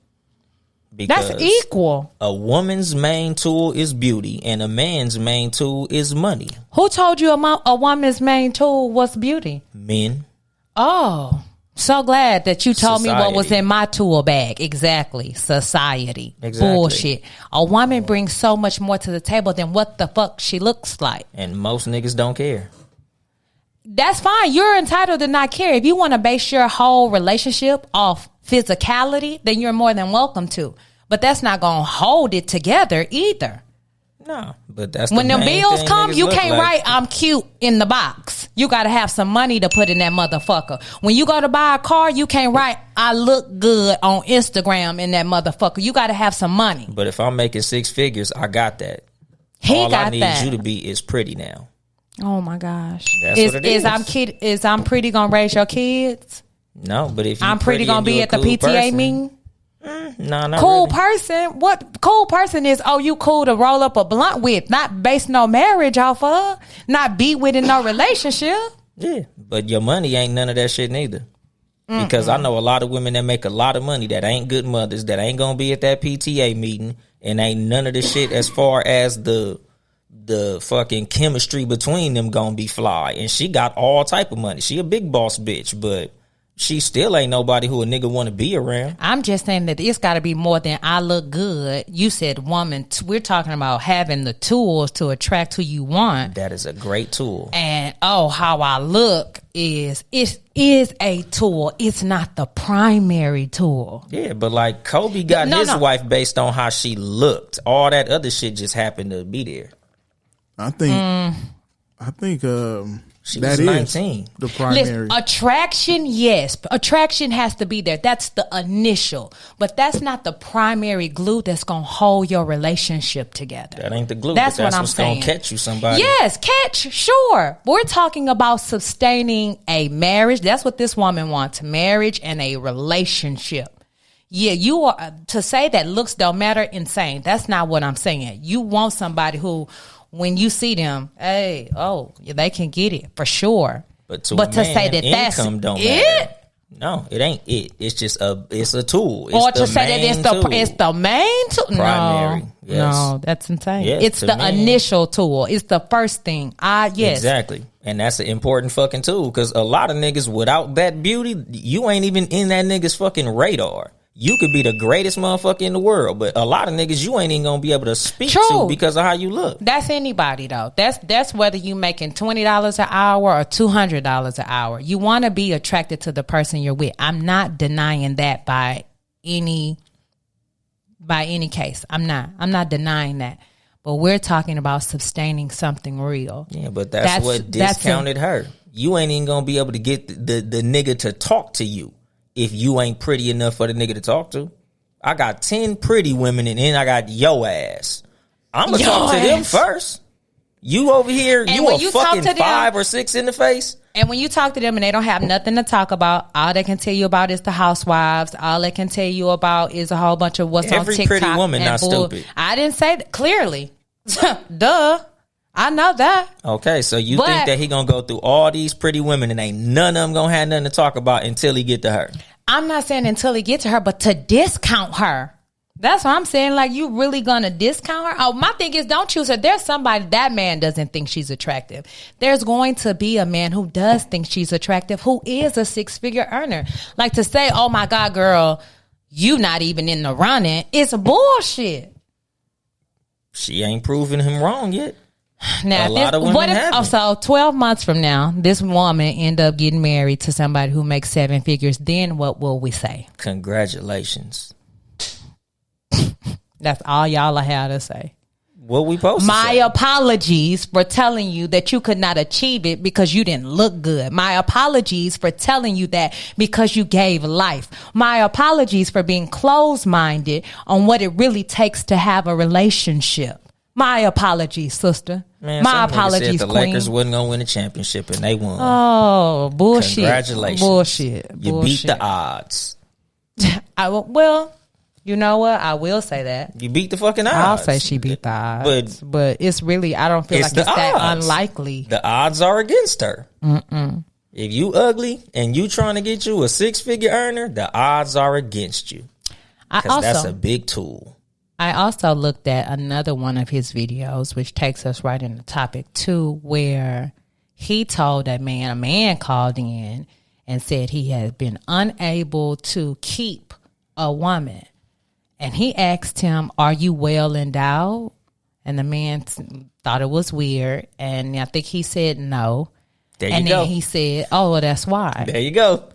Speaker 1: Because
Speaker 2: that's equal.
Speaker 1: A woman's main tool is beauty, and a man's main tool is money.
Speaker 2: Who told you a woman's main tool was beauty?
Speaker 1: Men.
Speaker 2: Oh, so glad that you told me what was
Speaker 1: Society.
Speaker 2: in my tool bag. Exactly. Society.
Speaker 1: Exactly.
Speaker 2: Bullshit. A woman brings so much more to the table than what the fuck she looks like.
Speaker 1: And most niggas don't care.
Speaker 2: That's fine. You're entitled to not care. If you want to base your whole relationship off physicality, then you're more than welcome to. But that's not going to hold it together either.
Speaker 1: No, but that's
Speaker 2: when
Speaker 1: the
Speaker 2: them
Speaker 1: main
Speaker 2: bills
Speaker 1: thing
Speaker 2: come,
Speaker 1: niggas
Speaker 2: you
Speaker 1: look
Speaker 2: can't
Speaker 1: like.
Speaker 2: write "I'm cute" in the box. You got to have some money to put in that motherfucker. When you go to buy a car, you can't write "I look good" on Instagram in that motherfucker. You got to have some money.
Speaker 1: But if I'm making 6 figures, I got that.
Speaker 2: He
Speaker 1: All
Speaker 2: got
Speaker 1: I need
Speaker 2: that.
Speaker 1: you to be is pretty now.
Speaker 2: Oh my gosh!
Speaker 1: That's what it is.
Speaker 2: Is I'm pretty gonna raise your kids?
Speaker 1: No, but if you
Speaker 2: I'm pretty gonna
Speaker 1: and
Speaker 2: be
Speaker 1: you a
Speaker 2: at the
Speaker 1: cool
Speaker 2: PTA
Speaker 1: person,
Speaker 2: meeting.
Speaker 1: No, not
Speaker 2: Cool
Speaker 1: really.
Speaker 2: person? What cool person is? Oh, you cool to roll up a blunt with? Not base no marriage off of. Not be with in no relationship.
Speaker 1: Yeah, but your money ain't none of that shit neither. Because I know a lot of women that make a lot of money that ain't good mothers, that ain't gonna be at that PTA meeting, and ain't none of the shit as far as the fucking chemistry between them gonna be fly. And she got all type of money. She a big boss bitch, but she still ain't nobody who a nigga want to be around.
Speaker 2: I'm just saying that it's got to be more than I look good. You said woman. We're talking about having the tools to attract who you want.
Speaker 1: That is a great tool.
Speaker 2: And how I look is a tool. It's not the primary tool.
Speaker 1: Yeah, but like Kobe got his wife based on how she looked. All that other shit just happened to be there.
Speaker 3: I think
Speaker 1: She
Speaker 3: that
Speaker 1: was
Speaker 3: is
Speaker 1: 19.
Speaker 3: the primary.
Speaker 2: Listen, attraction, yes. Attraction has to be there. That's the initial. But that's not the primary glue that's going to hold your relationship together.
Speaker 1: That ain't the glue.
Speaker 2: That's
Speaker 1: but that's
Speaker 2: what I'm
Speaker 1: what's
Speaker 2: saying.
Speaker 1: gonna catch you somebody.
Speaker 2: Yes, catch, sure. We're talking about sustaining a marriage. That's what this woman wants, marriage and a relationship. Yeah, you are, to say that looks don't matter, insane. That's not what I'm saying. You want somebody who, when you see them, they can get it for sure.
Speaker 1: But to a
Speaker 2: say
Speaker 1: man,
Speaker 2: that that's
Speaker 1: income don't
Speaker 2: it,
Speaker 1: matter. No, it ain't it. It's just it's a tool. It's
Speaker 2: or
Speaker 1: the
Speaker 2: to say that
Speaker 1: main tool.
Speaker 2: it's the main tool.
Speaker 1: Primary,
Speaker 2: No,
Speaker 1: yes.
Speaker 2: no, that's insane.
Speaker 1: Yes,
Speaker 2: It's
Speaker 1: to
Speaker 2: the
Speaker 1: me.
Speaker 2: initial tool. It's the first thing. Yes.
Speaker 1: Exactly. And that's an important fucking tool, because a lot of niggas without that beauty, you ain't even in that nigga's fucking radar. You could be the greatest motherfucker in the world, but a lot of niggas you ain't even gonna be able to speak to because of how you look.
Speaker 2: That's anybody though. That's whether you making $20 an hour or $200 an hour. You want to be attracted to the person you're with. I'm not denying that by any case. I'm not denying that. But we're talking about sustaining something real.
Speaker 1: Yeah, but that's what discounted her. You ain't even gonna be able to get the nigga to talk to you if you ain't pretty enough for the nigga to talk to. I got 10 pretty women, and then I got yo ass. I'm gonna talk to them first. You over here,
Speaker 2: And
Speaker 1: you
Speaker 2: when
Speaker 1: a
Speaker 2: you talk
Speaker 1: fucking
Speaker 2: to them-
Speaker 1: 5 or 6 in the face.
Speaker 2: And when you talk to them and they don't have nothing to talk about, all they can tell you about is the housewives. All they can tell you about is a whole bunch of what's on
Speaker 1: Every
Speaker 2: TikTok.
Speaker 1: pretty woman
Speaker 2: and
Speaker 1: not stupid.
Speaker 2: I didn't say that clearly. Duh. I know that.
Speaker 1: Okay, so you think that he gonna go through all these pretty women and ain't none of them gonna have nothing to talk about until he get to her?
Speaker 2: I'm not saying until he get to her, but to discount her. That's what I'm saying. Like, you really gonna discount her? Oh, my thing is, don't choose her. There's somebody, that man doesn't think she's attractive. There's going to be a man who does think she's attractive, who is a 6-figure earner. Like, to say, oh my God, girl, you not even in the running, it's bullshit.
Speaker 1: She ain't proving him wrong yet.
Speaker 2: Now, what if, so 12 months from now, this woman end up getting married to somebody who makes 7 figures, then what will we say?
Speaker 1: Congratulations.
Speaker 2: That's all y'all have to say.
Speaker 1: What we supposed to
Speaker 2: My
Speaker 1: say?
Speaker 2: apologies for telling you that you could not achieve it because you didn't look good. My apologies for telling you that because you gave life. My apologies for being closed-minded on what it really takes to have a relationship. My apologies, sister.
Speaker 1: Man,
Speaker 2: my apologies,
Speaker 1: said the
Speaker 2: queen.
Speaker 1: Lakers wasn't gonna win a championship and they won.
Speaker 2: Oh, bullshit!
Speaker 1: Congratulations,
Speaker 2: bullshit.
Speaker 1: You beat the odds.
Speaker 2: Well, you know what? I will say that
Speaker 1: You beat the fucking odds.
Speaker 2: I'll say she beat the odds, but it's really, I don't feel like it's that unlikely.
Speaker 1: The odds are against her. If you ugly and you trying to get you a 6-figure earner, the odds are against you. Because that's a big tool.
Speaker 2: I also looked at another one of his videos, which takes us right into topic 2, where he told a man called in and said he had been unable to keep a woman. And he asked him, are you well endowed? And the man thought it was weird. And I think he said no.
Speaker 1: There you go.
Speaker 2: And then he said, oh, well, that's why.
Speaker 1: There you go.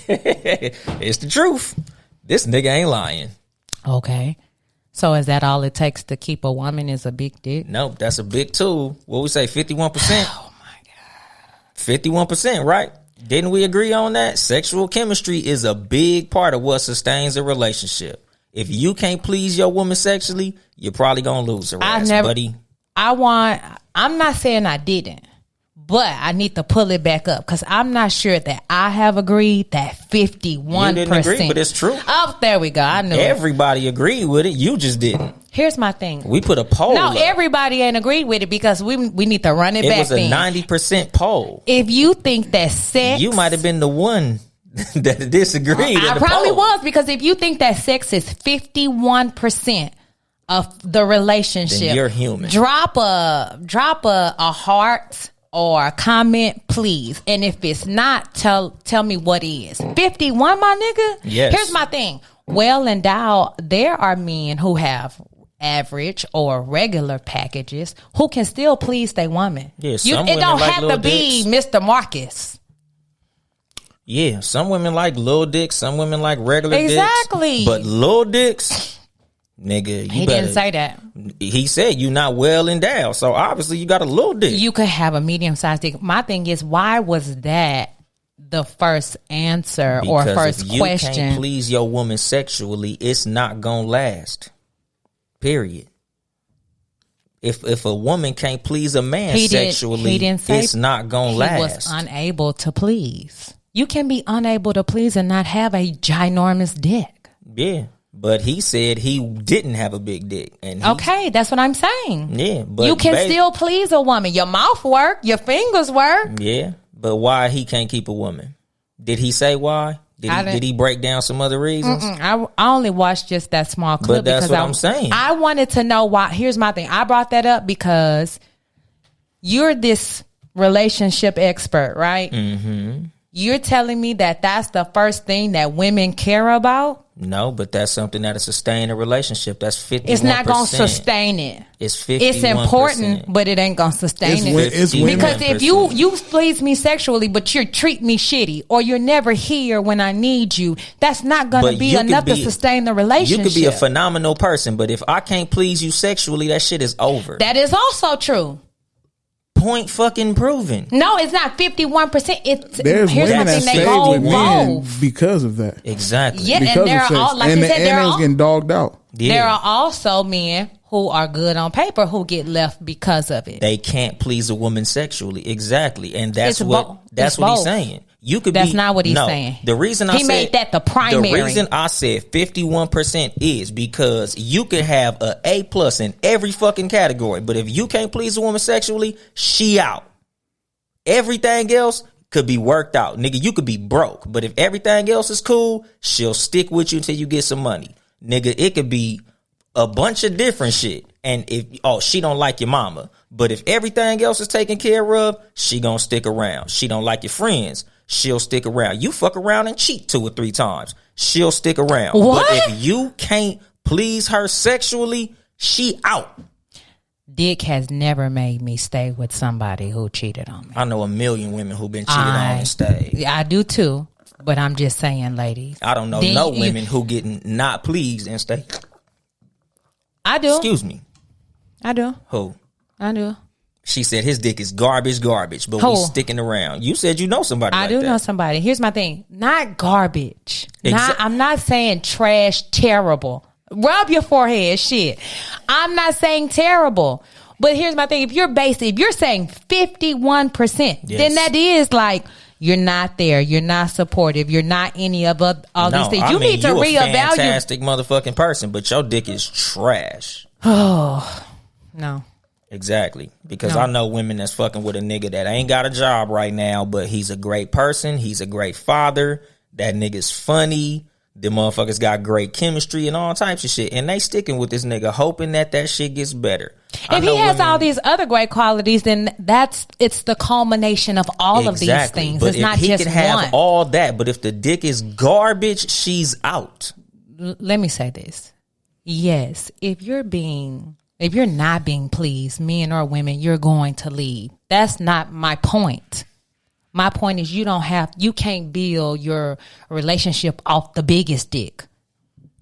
Speaker 1: It's the truth. This nigga ain't lying.
Speaker 2: Okay. So is that all it takes to keep a woman is a big dick?
Speaker 1: Nope, that's a big tool. What we say, 51%?
Speaker 2: Oh, my God.
Speaker 1: 51%, right? Didn't we agree on that? Sexual chemistry is a big part of what sustains a relationship. If you can't please your woman sexually, you're probably going to lose her ass, buddy.
Speaker 2: I'm not saying I didn't, but I need to pull it back up because I'm not sure that I have agreed that 51%.
Speaker 1: You didn't agree, but it's true.
Speaker 2: Oh, there we go. I knew
Speaker 1: Everybody agreed with it. You just didn't.
Speaker 2: Here's my thing.
Speaker 1: We put a poll up.
Speaker 2: Everybody ain't agreed with it because we need to run it back.
Speaker 1: It was a 90% poll.
Speaker 2: If you think that sex...
Speaker 1: You might have been the one that disagreed.
Speaker 2: I probably was, because if you think that sex is 51% of the relationship...
Speaker 1: Then you're human.
Speaker 2: Drop a heart or a comment, please. And if it's not, tell me what is. 51, my nigga?
Speaker 1: Yes.
Speaker 2: Here's my thing. Well endowed, there are men who have average or regular packages who can still please their woman.
Speaker 1: Yeah,
Speaker 2: it don't have to be Mr. Marcus.
Speaker 1: Yeah, some women like little dicks, some women like regular dicks.
Speaker 2: Exactly.
Speaker 1: But little dicks, nigga,
Speaker 2: He didn't say that.
Speaker 1: He said you not well endowed, so obviously you got a little dick.
Speaker 2: You could have a medium-sized dick. My thing is, why was that the first answer or first
Speaker 1: if you
Speaker 2: question?
Speaker 1: Can't please your woman sexually, it's not gonna last. Period. If a woman can't please a man sexually, it's not gonna last.
Speaker 2: He was unable to please. You can be unable to please and not have a ginormous dick.
Speaker 1: Yeah, but he said he didn't have a big dick.
Speaker 2: Okay, that's what I'm saying.
Speaker 1: Yeah, but
Speaker 2: you can still please a woman. Your mouth work, your fingers work.
Speaker 1: Yeah, but why he can't keep a woman? Did he say why? Did he break down some other reasons?
Speaker 2: I only watched just that small clip.
Speaker 1: But that's what I'm saying.
Speaker 2: I wanted to know why. Here's my thing. I brought that up because you're this relationship expert, right? Mm-hmm. You're telling me that that's the first thing that women care about?
Speaker 1: No, but that's something that'll sustain a relationship. That's 51%.
Speaker 2: It's not going to sustain it.
Speaker 1: It's 51%.
Speaker 2: It's important, but it ain't going to sustain it. Because if you please me sexually, but you treat me shitty, or you're never here when I need you, that's not going to be enough to sustain the relationship.
Speaker 1: You could be a phenomenal person, but if I can't please you sexually, that shit is over.
Speaker 2: That is also true.
Speaker 1: Point fucking proven.
Speaker 2: No, it's not 51%.
Speaker 3: There's women that stay with men because of that.
Speaker 1: Exactly.
Speaker 2: Yeah,
Speaker 3: because
Speaker 2: and there are all, like you said,
Speaker 3: they was getting dogged out.
Speaker 1: Yeah.
Speaker 2: There are also men who are good on paper who get left because of it.
Speaker 1: They can't please a woman sexually. Exactly. And that's what he's saying. You could
Speaker 2: That's
Speaker 1: be,
Speaker 2: not what he's
Speaker 1: no,
Speaker 2: saying.
Speaker 1: The reason I
Speaker 2: he
Speaker 1: said,
Speaker 2: made that the primary.
Speaker 1: The reason I said 51% is because you could have a A+ in every fucking category, but if you can't please a woman sexually, she out. Everything else could be worked out. Nigga, you could be broke, but if everything else is cool, she'll stick with you until you get some money. Nigga, it could be a bunch of different shit. And if, she don't like your mama, but if everything else is taken care of, she gonna stick around. She don't like your friends, she'll stick around. You fuck around and cheat 2 or 3 times, she'll stick around.
Speaker 2: What?
Speaker 1: But if you can't please her sexually, she out.
Speaker 2: Dick has never made me stay with somebody who cheated on me.
Speaker 1: I know a million women who been cheated on and stayed.
Speaker 2: I do too, but I'm just saying, ladies.
Speaker 1: I don't know women who getting not pleased and stay.
Speaker 2: I do.
Speaker 1: Excuse me.
Speaker 2: I do.
Speaker 1: Who?
Speaker 2: I do.
Speaker 1: She said his dick is garbage, but we sticking around. You said you know somebody.
Speaker 2: I do know somebody. Here's my thing. Not garbage. I'm not saying trash, terrible. Rub your forehead, shit. I'm not saying terrible. But here's my thing. If you're saying 51%, then that is like you're not there. You're not supportive. You're not any of all these things. You need to reevaluate.
Speaker 1: A fantastic motherfucking person, but your dick is trash.
Speaker 2: Oh, no.
Speaker 1: Exactly. Because I know women that's fucking with a nigga that ain't got a job right now, but he's a great person. He's a great father. That nigga's funny. The motherfuckers got great chemistry and all types of shit. And they sticking with this nigga, hoping that shit gets better.
Speaker 2: If he has all these other great qualities, then it's the culmination of all of these things.
Speaker 1: But
Speaker 2: it's not just one.
Speaker 1: He can have all that, but if the dick is garbage, she's out.
Speaker 2: Let me say this. Yes, if you're not being pleased, men or women, you're going to leave. That's not my point. My point is you can't build your relationship off the biggest dick.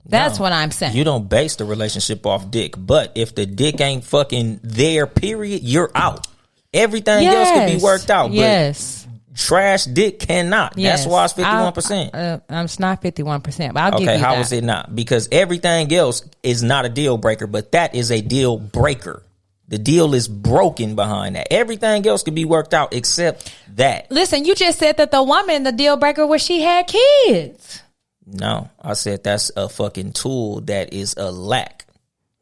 Speaker 2: That's what I'm saying.
Speaker 1: You don't base the relationship off dick, but if the dick ain't fucking there, period, you're out. Everything else can be worked out, but trash dick cannot. That's why it's 51%.
Speaker 2: It's not 51%, but I'll give you that.
Speaker 1: Okay, how is it not? Because everything else is not a deal breaker, but that is a deal breaker. The deal is broken behind that. Everything else can be worked out except that.
Speaker 2: Listen, you just said that the deal breaker was she had kids.
Speaker 1: No, I said that's a fucking tool that is a lack.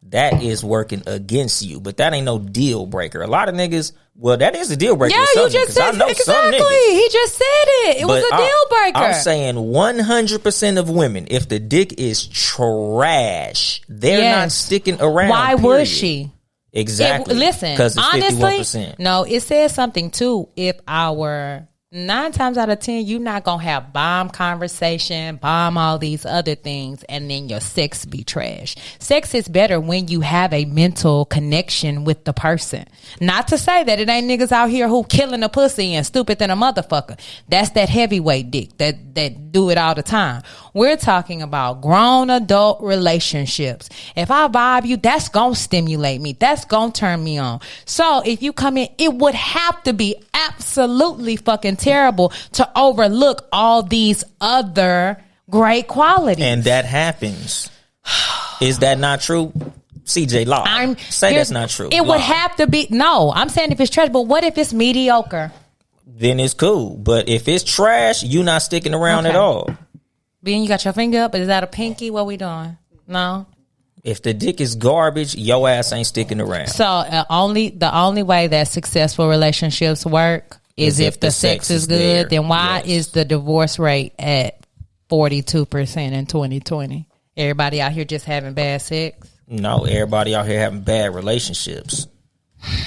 Speaker 1: That is working against you, but that ain't no deal breaker. A lot of niggas, well, that is a deal breaker.
Speaker 2: Yeah, you just said exactly. He just said it. It was a deal breaker.
Speaker 1: I'm saying 100% of women, if the dick is trash, they're not sticking around.
Speaker 2: Why would she?
Speaker 1: Exactly.
Speaker 2: Listen,
Speaker 1: because it's
Speaker 2: honestly,
Speaker 1: 51%.
Speaker 2: No, it says something too. If 9 times out of 10, you're not gonna have bomb conversation, bomb all these other things, and then your sex be trash. Sex is better when you have a mental connection with the person. Not to say that it ain't niggas out here who killing a pussy and stupid than a motherfucker. That's that heavyweight dick that do it all the time. We're talking about grown adult relationships. If I vibe you, that's gonna stimulate me. That's gonna turn me on. So if you come in, it would have to be absolutely fucking terrible to overlook all these other great qualities.
Speaker 1: And that happens. Is that not true? CJ Law. Say that's not true.
Speaker 2: It would have to be. No, I'm saying if it's trash, but what if it's mediocre?
Speaker 1: Then it's cool. But if it's trash, you not sticking around at all.
Speaker 2: Ben, you got your finger up. Is that a pinky? What we doing? No.
Speaker 1: If the dick is garbage, your ass ain't sticking around.
Speaker 2: So the only way that successful relationships work is if the sex is good. There. Then why is the divorce rate at 42% in 2020? Everybody out here just having bad sex?
Speaker 1: No, everybody out here having bad relationships.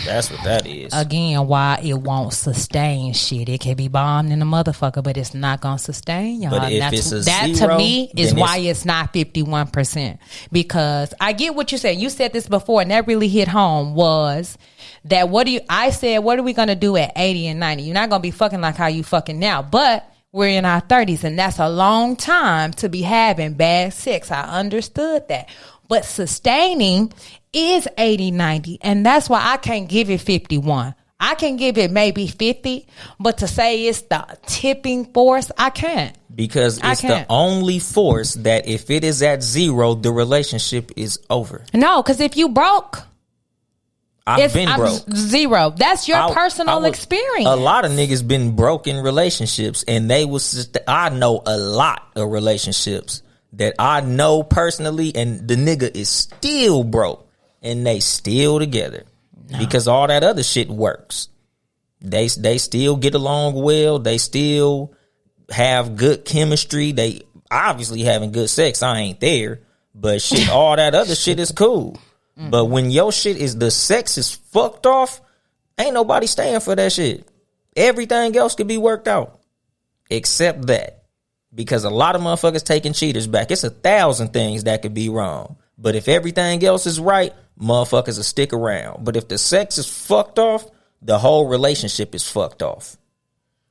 Speaker 1: That's what that is.
Speaker 2: Again, why it won't sustain shit. It can be bombed in a motherfucker, but it's not gonna sustain y'all.
Speaker 1: But if it's a
Speaker 2: that
Speaker 1: zero,
Speaker 2: to me is why it's not 51%. Because I get what you said. You said this before, and that really hit home. Was that I said, what are we gonna do at 80 and 90? You're not gonna be fucking like how you fucking now, but we're in our 30s, and that's a long time to be having bad sex. I understood that. But sustaining is 80, 90. And that's why I can't give it 51. I can give it maybe 50. But to say it's the tipping force, I can't.
Speaker 1: Because it's the only force that if it is at 0, the relationship is over.
Speaker 2: No, because if you broke.
Speaker 1: I've been broke.
Speaker 2: Zero. That's your personal experience.
Speaker 1: A lot of niggas been broke in relationships, and I know a lot of relationships that I know personally, and the nigga is still broke, and they still together because all that other shit works. They still get along well. They still have good chemistry. They obviously having good sex. I ain't there, but shit, all that other shit is cool. But when your shit is the sex is fucked off, ain't nobody staying for that shit. Everything else could be worked out except that, because a lot of motherfuckers taking cheaters back. It's 1,000 things that could be wrong, but if everything else is right, motherfuckers will stick around. But if the sex is fucked off, the whole relationship is fucked off.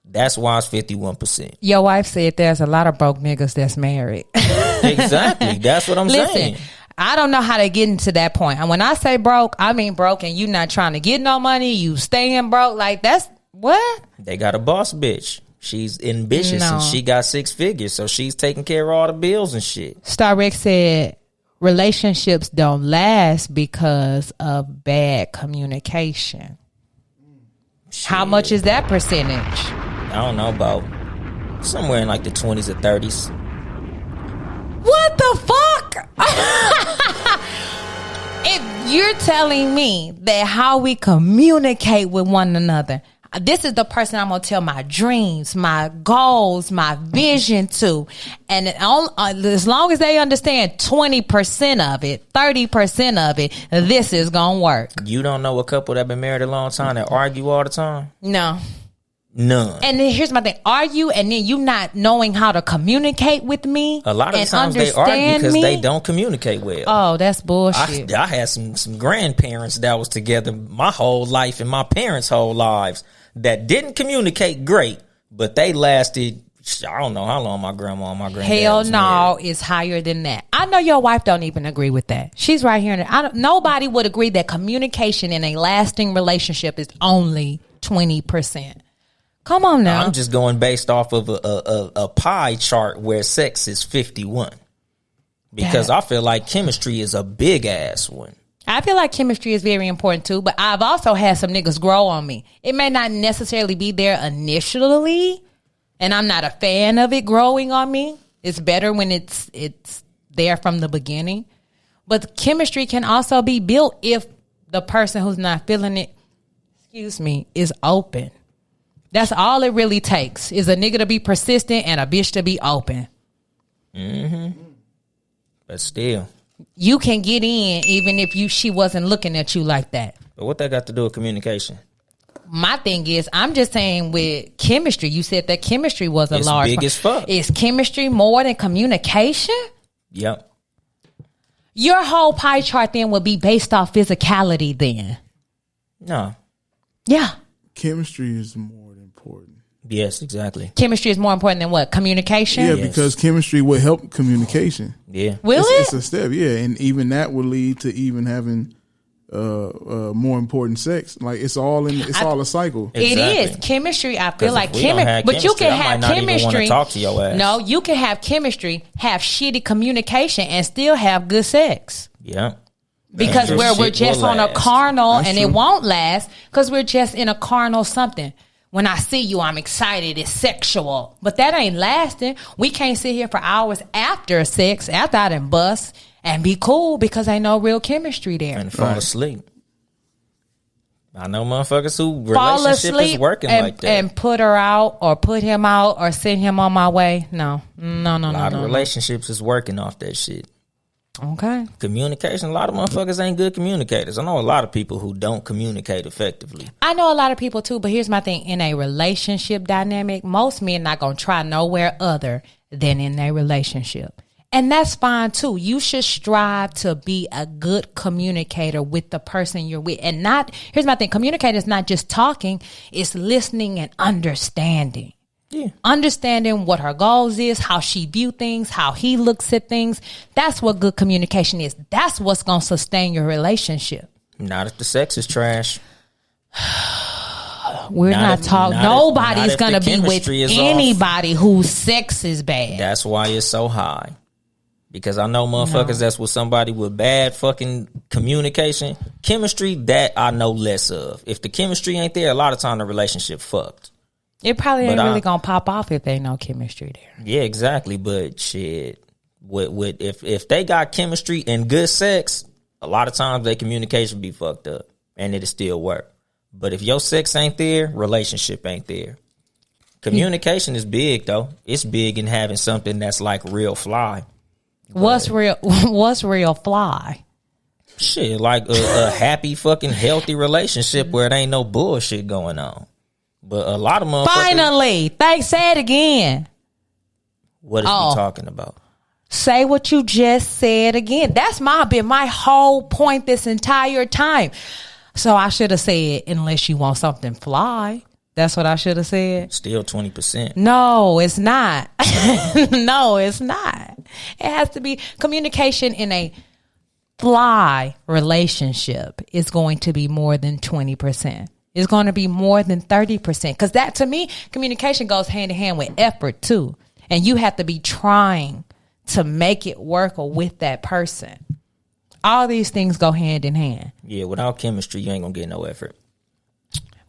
Speaker 1: That's why it's 51%.
Speaker 2: Your wife said there's a lot of broke niggas that's married.
Speaker 1: Exactly. That's what I'm saying.
Speaker 2: I don't know how to get into that point. And when I say broke, I mean broke, and you not trying to get no money, you staying broke. Like, that's what?
Speaker 1: They got a boss bitch. She's ambitious and she got 6 figures, so she's taking care of all the bills and shit.
Speaker 2: Star Rex said relationships don't last because of bad communication. Shit. How much is that percentage?
Speaker 1: I don't know, about somewhere in like the 20s or 30s.
Speaker 2: What the fuck? If you're telling me that how we communicate with one another, this is the person I'm going to tell my dreams, my goals, my vision to. And as long as they understand 20% of it, 30% of it, this is going to work.
Speaker 1: You don't know a couple that been married a long time that argue all the time?
Speaker 2: No.
Speaker 1: None.
Speaker 2: And then here's my thing. Argue and then you not knowing how to communicate with me.
Speaker 1: A lot of times they argue because they don't communicate well.
Speaker 2: Oh, that's bullshit.
Speaker 1: I had some grandparents that was together my whole life and my parents' whole lives that didn't communicate great, but they lasted, I don't know how long my grandma and my granddad
Speaker 2: Hell no, it's higher than that. I know your wife don't even agree with that. She's right here. Nobody would agree that communication in a lasting relationship is only 20%. Come on now.
Speaker 1: I'm just going based off of a pie chart where sex is 51. Because I feel like chemistry is a big ass one.
Speaker 2: I feel like chemistry is very important too, but I've also had some niggas grow on me. It may not necessarily be there initially, and I'm not a fan of it growing on me. It's better when it's there from the beginning. But chemistry can also be built if the person who's not feeling it, is open. That's all it really takes, is a nigga to be persistent and a bitch to be open.
Speaker 1: Mm-hmm. But still,
Speaker 2: you can get in even if she wasn't looking at you like that.
Speaker 1: But what that got to do with communication?
Speaker 2: My thing is, I'm just saying with chemistry, you said that chemistry was
Speaker 1: it's
Speaker 2: large
Speaker 1: big
Speaker 2: part.
Speaker 1: As fuck.
Speaker 2: Is chemistry more than communication?
Speaker 1: Yep.
Speaker 2: Your whole pie chart then would be based off physicality then.
Speaker 1: No.
Speaker 2: Yeah.
Speaker 3: Chemistry is more important.
Speaker 1: Yes, exactly.
Speaker 2: Chemistry is more important than what? Communication?
Speaker 3: Yeah, because chemistry will help communication.
Speaker 1: Yeah.
Speaker 2: Will it?
Speaker 3: It's a step, yeah. And even that will lead to even having more important sex. Like it's all a cycle.
Speaker 2: It is. Chemistry, I feel like chemistry. But you can have chemistry.
Speaker 1: Talk to your ass.
Speaker 2: No, you can have chemistry, have shitty communication, and still have good sex.
Speaker 1: Yeah.
Speaker 2: Because we're just on a carnal, and it won't last because we're just in a carnal something. When I see you, I'm excited. It's sexual. But that ain't lasting. We can't sit here for hours after sex, after I done bust, and be cool because ain't no real chemistry there.
Speaker 1: And fall asleep. I know motherfuckers who relationship is working like that.
Speaker 2: And put her out or put him out or send him on my way. No.
Speaker 1: A lot of relationships is working off that shit.
Speaker 2: Okay.
Speaker 1: Communication. A lot of motherfuckers ain't good communicators. I know a lot of people who don't communicate effectively.
Speaker 2: I know a lot of people too, but here's my thing. In a relationship dynamic, most men not going to try nowhere other than in a relationship. And that's fine too. You should strive to be a good communicator with the person you're with. And here's my thing. Communicator is not just talking. It's listening and understanding.
Speaker 1: Yeah.
Speaker 2: Understanding what her goals is, how she view things, how he looks at things. That's what good communication is. That's what's going to sustain your relationship.
Speaker 1: Not if the sex is trash.
Speaker 2: We're not talking. Nobody's going to be with anybody whose sex is bad.
Speaker 1: That's why it's so high. Because I know motherfuckers that's with somebody with bad fucking communication. chemistry, that I know less of. If the chemistry ain't there, a lot of time the relationship fucked.
Speaker 2: It probably ain't
Speaker 1: But
Speaker 2: really gonna pop off if ain't no chemistry there.
Speaker 1: Yeah, exactly. But shit, if they got chemistry and good sex, a lot of times their communication be fucked up, and it'll still work. But if your sex ain't there, relationship ain't there. Communication is big though. It's big in having something that's like real fly.
Speaker 2: What's real fly?
Speaker 1: Shit, like a happy fucking healthy relationship where it ain't no bullshit going on. But a lot of motherfuckers.
Speaker 2: Finally, thanks. Say it again.
Speaker 1: What is he talking about?
Speaker 2: Say what you just said again. That's been my whole point this entire time. So I should have said, unless you want something fly. That's what I should have said.
Speaker 1: Still 20%.
Speaker 2: No, it's not. No, it's not. It has to be communication in a fly relationship is going to be more than 20%. It's going to be more than 30%. Because that, to me, communication goes hand in hand with effort too. And you have to be trying to make it work with that person. All these things go hand in hand.
Speaker 1: Yeah, without chemistry, you ain't gonna get no effort.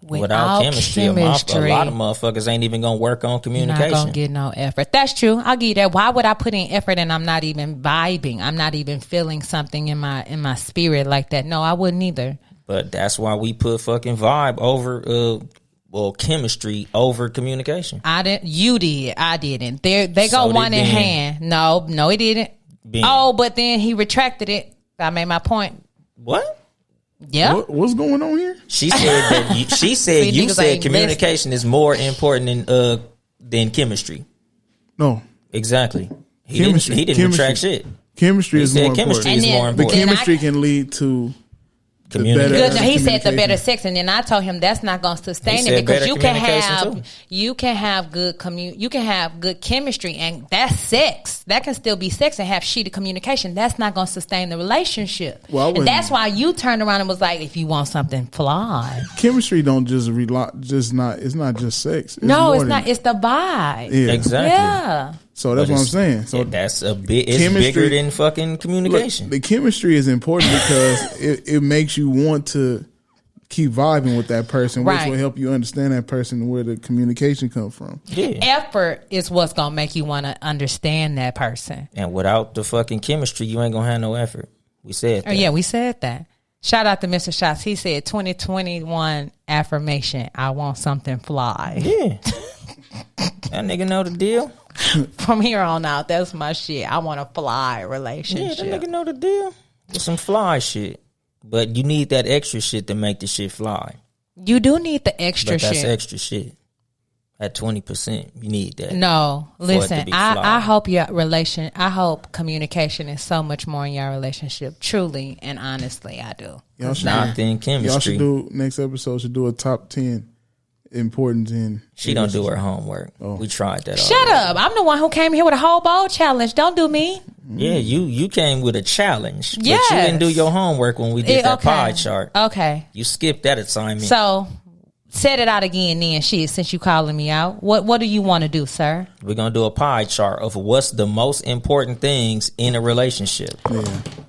Speaker 2: Without chemistry,
Speaker 1: a lot of motherfuckers ain't even gonna work on communication.
Speaker 2: Not gonna get no effort. That's true. I'll give you that. Why would I put in effort and I'm not even vibing? I'm not even feeling something in my spirit like that. No, I wouldn't either.
Speaker 1: But that's why we put fucking vibe over chemistry over communication.
Speaker 2: I didn't. You did. I didn't. They
Speaker 1: So
Speaker 2: go one
Speaker 1: did
Speaker 2: in
Speaker 1: Ben.
Speaker 2: hand. No, he didn't.
Speaker 1: Ben.
Speaker 2: Oh, but then he retracted it. I made my point.
Speaker 1: What?
Speaker 2: Yeah.
Speaker 3: What's going on here?
Speaker 1: She said that you
Speaker 2: niggas
Speaker 1: said
Speaker 2: ain't
Speaker 1: communication is more important than chemistry.
Speaker 3: No.
Speaker 1: Exactly. He
Speaker 3: Chemistry.
Speaker 1: didn't
Speaker 3: Chemistry.
Speaker 1: retract shit.
Speaker 3: Chemistry
Speaker 1: He
Speaker 3: is
Speaker 1: said
Speaker 3: more
Speaker 1: chemistry
Speaker 3: important.
Speaker 1: is
Speaker 2: And
Speaker 1: more
Speaker 2: then-
Speaker 3: The
Speaker 1: important.
Speaker 3: chemistry can lead to
Speaker 1: Communication.
Speaker 3: better-
Speaker 2: Good. He said the
Speaker 3: communication.
Speaker 2: better sex, and then I told him that's not going to sustain
Speaker 1: He
Speaker 2: it
Speaker 1: said
Speaker 2: because
Speaker 1: better
Speaker 2: you can
Speaker 1: communication, too.
Speaker 2: have good chemistry, and that's sex. That can still be sex and have shitty communication. That's not going to sustain the relationship.
Speaker 3: Well, I
Speaker 2: and
Speaker 3: wouldn't-
Speaker 2: that's why you turned around and was like, "If you want something, fly."
Speaker 3: chemistry. Don't just rely. Just not. It's not just sex.
Speaker 2: No,
Speaker 3: more
Speaker 2: it's
Speaker 3: than-
Speaker 2: not. It's the vibe.
Speaker 3: Yeah.
Speaker 1: Exactly.
Speaker 2: Yeah.
Speaker 3: So that's
Speaker 1: But
Speaker 3: what I'm
Speaker 1: it's-
Speaker 3: saying. So
Speaker 1: that's a bit. It's
Speaker 3: chemistry-
Speaker 1: bigger than fucking
Speaker 3: look,
Speaker 1: communication.
Speaker 3: the chemistry is important because it makes you want to keep vibing with that person, which
Speaker 2: Right.
Speaker 3: will help you understand that person and where the communication comes from.
Speaker 1: Yeah.
Speaker 2: Effort is what's gonna make you want to understand that person.
Speaker 1: And without the fucking chemistry, you ain't gonna have no effort. We said that.
Speaker 2: Oh yeah, we said that. Shout out to Mr. Shots. He said 2021 affirmation. I want something fly.
Speaker 1: Yeah. That nigga know the deal.
Speaker 2: From here on out, that's my shit. I want a fly
Speaker 1: Yeah,
Speaker 2: relationship.
Speaker 1: that nigga know the deal. It's some fly shit. But you need that extra shit to make the shit fly.
Speaker 2: You do need the extra
Speaker 1: But that's
Speaker 2: shit.
Speaker 1: extra shit. At 20%, you need that.
Speaker 2: No,
Speaker 1: it to
Speaker 2: listen.
Speaker 1: be fly.
Speaker 2: I hope I hope communication is so much more in your relationship. Truly and honestly, I do.
Speaker 3: Y'all should,
Speaker 1: Not in
Speaker 3: y'all
Speaker 1: chemistry.
Speaker 3: should do next episode. Should do a top 10 importance in.
Speaker 1: She don't do her homework. We tried that.
Speaker 2: Shut
Speaker 1: already.
Speaker 2: up! I'm the one who came here with a whole bowl challenge. Don't do me.
Speaker 1: Yeah, you came with a challenge. But
Speaker 2: Yes.
Speaker 1: you didn't do your homework when we did that
Speaker 2: Okay.
Speaker 1: pie chart.
Speaker 2: Okay,
Speaker 1: You skipped that assignment.
Speaker 2: so set it out again, then. Shit, since you calling me out, what do you want to do, sir?
Speaker 1: We're going to do a pie chart of what's the most important things in a relationship.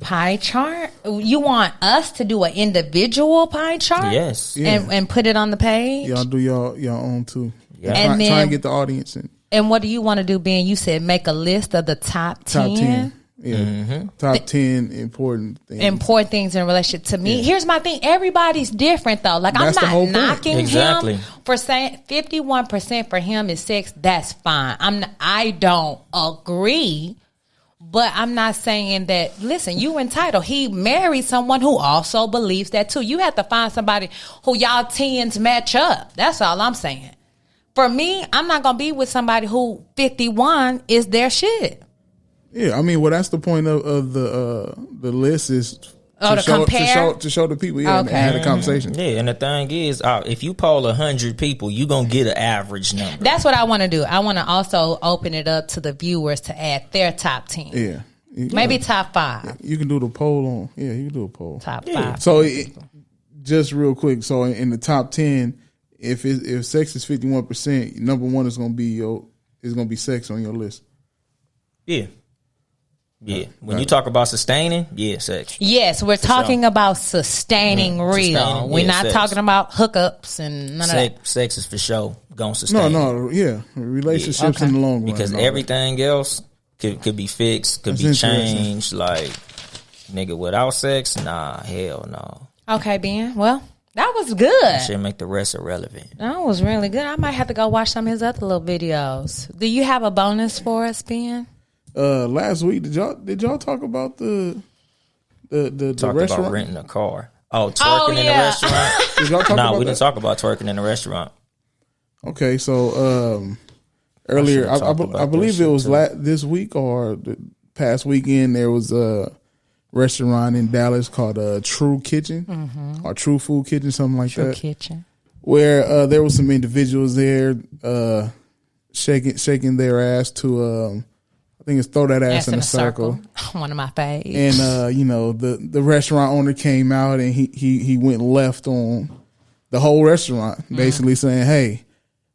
Speaker 2: Pie chart? You want us to do an individual pie chart?
Speaker 1: Yes.
Speaker 3: Yeah.
Speaker 2: And put it on the page?
Speaker 3: Y'all do y'all own too.
Speaker 1: Yeah.
Speaker 3: Try,
Speaker 2: And then-
Speaker 3: try and get the audience in.
Speaker 2: And what do you want to do, Ben? You said make a list of the top 10,
Speaker 3: Top 10. Yeah.
Speaker 1: Mm-hmm.
Speaker 3: Top 10 important things.
Speaker 2: important things in a relationship. To me, here's my thing. Everybody's different though. Like
Speaker 3: That's the whole
Speaker 2: I'm
Speaker 3: point.
Speaker 2: not knocking
Speaker 1: Exactly.
Speaker 2: him for saying 51% for him is sex. That's fine. I don't agree. But I'm not saying that, listen, you entitled. He married someone who also believes that too. You have to find somebody who y'all tens match up. That's all I'm saying. For me, I'm not going to be with somebody who 51 is their shit.
Speaker 3: Yeah, I mean, well, that's the point of the list is
Speaker 2: Oh, to compare?
Speaker 3: to show the people, yeah, and
Speaker 2: Okay.
Speaker 3: have a conversation.
Speaker 1: Yeah, and the thing is, if you poll 100 people, you going to get an average number.
Speaker 2: That's what I want to do. I want to also open it up to the viewers to add their top 10.
Speaker 3: Yeah,
Speaker 2: Maybe top 5.
Speaker 3: you can do the poll on. Yeah, you can do a poll.
Speaker 2: Top
Speaker 1: Yeah.
Speaker 2: 5.
Speaker 3: So just real quick, so in the top 10, if sex is 51%, number one is gonna be sex on your list.
Speaker 1: Yeah. Yeah. When you talk about sustaining, yeah, sex.
Speaker 2: Yes, we're talking about sustaining real.
Speaker 1: Sustaining,
Speaker 2: We're
Speaker 1: yeah,
Speaker 2: not
Speaker 1: sex.
Speaker 2: talking about hookups and none of that.
Speaker 1: Sex is for sure gonna sustain.
Speaker 3: Relationships
Speaker 2: Okay.
Speaker 3: in the long run.
Speaker 1: Because
Speaker 3: and all that.
Speaker 1: everything else could be fixed, could
Speaker 3: That's
Speaker 1: be
Speaker 3: interesting.
Speaker 1: changed. Like, nigga, without sex, nah, hell no.
Speaker 2: Okay, Ben. Well, that was good.
Speaker 1: Shit make the rest irrelevant.
Speaker 2: That was really good. I might have to go watch some of his other little videos. Do you have a bonus for us, Ben?
Speaker 3: Last week, did y'all talk about the
Speaker 1: Talked
Speaker 3: restaurant?
Speaker 1: about renting a car. Oh, twerking in the
Speaker 2: yeah.
Speaker 1: restaurant?
Speaker 3: Did y'all talk
Speaker 1: Nah,
Speaker 3: about
Speaker 1: we
Speaker 3: that?
Speaker 1: didn't talk about twerking in the restaurant.
Speaker 3: Okay, so earlier,
Speaker 1: should've talked
Speaker 3: I
Speaker 1: about
Speaker 3: believe
Speaker 1: that
Speaker 3: it was
Speaker 1: shit, too.
Speaker 3: this week or the past weekend. There was a restaurant in Dallas called True Kitchen or True Food Kitchen, something like
Speaker 2: True
Speaker 3: that,
Speaker 2: Kitchen.
Speaker 3: where there was some individuals there shaking their ass to I think it's throw that ass in a circle.
Speaker 2: One of my faves.
Speaker 3: And the restaurant owner came out and he went left on the whole restaurant, basically saying, "Hey,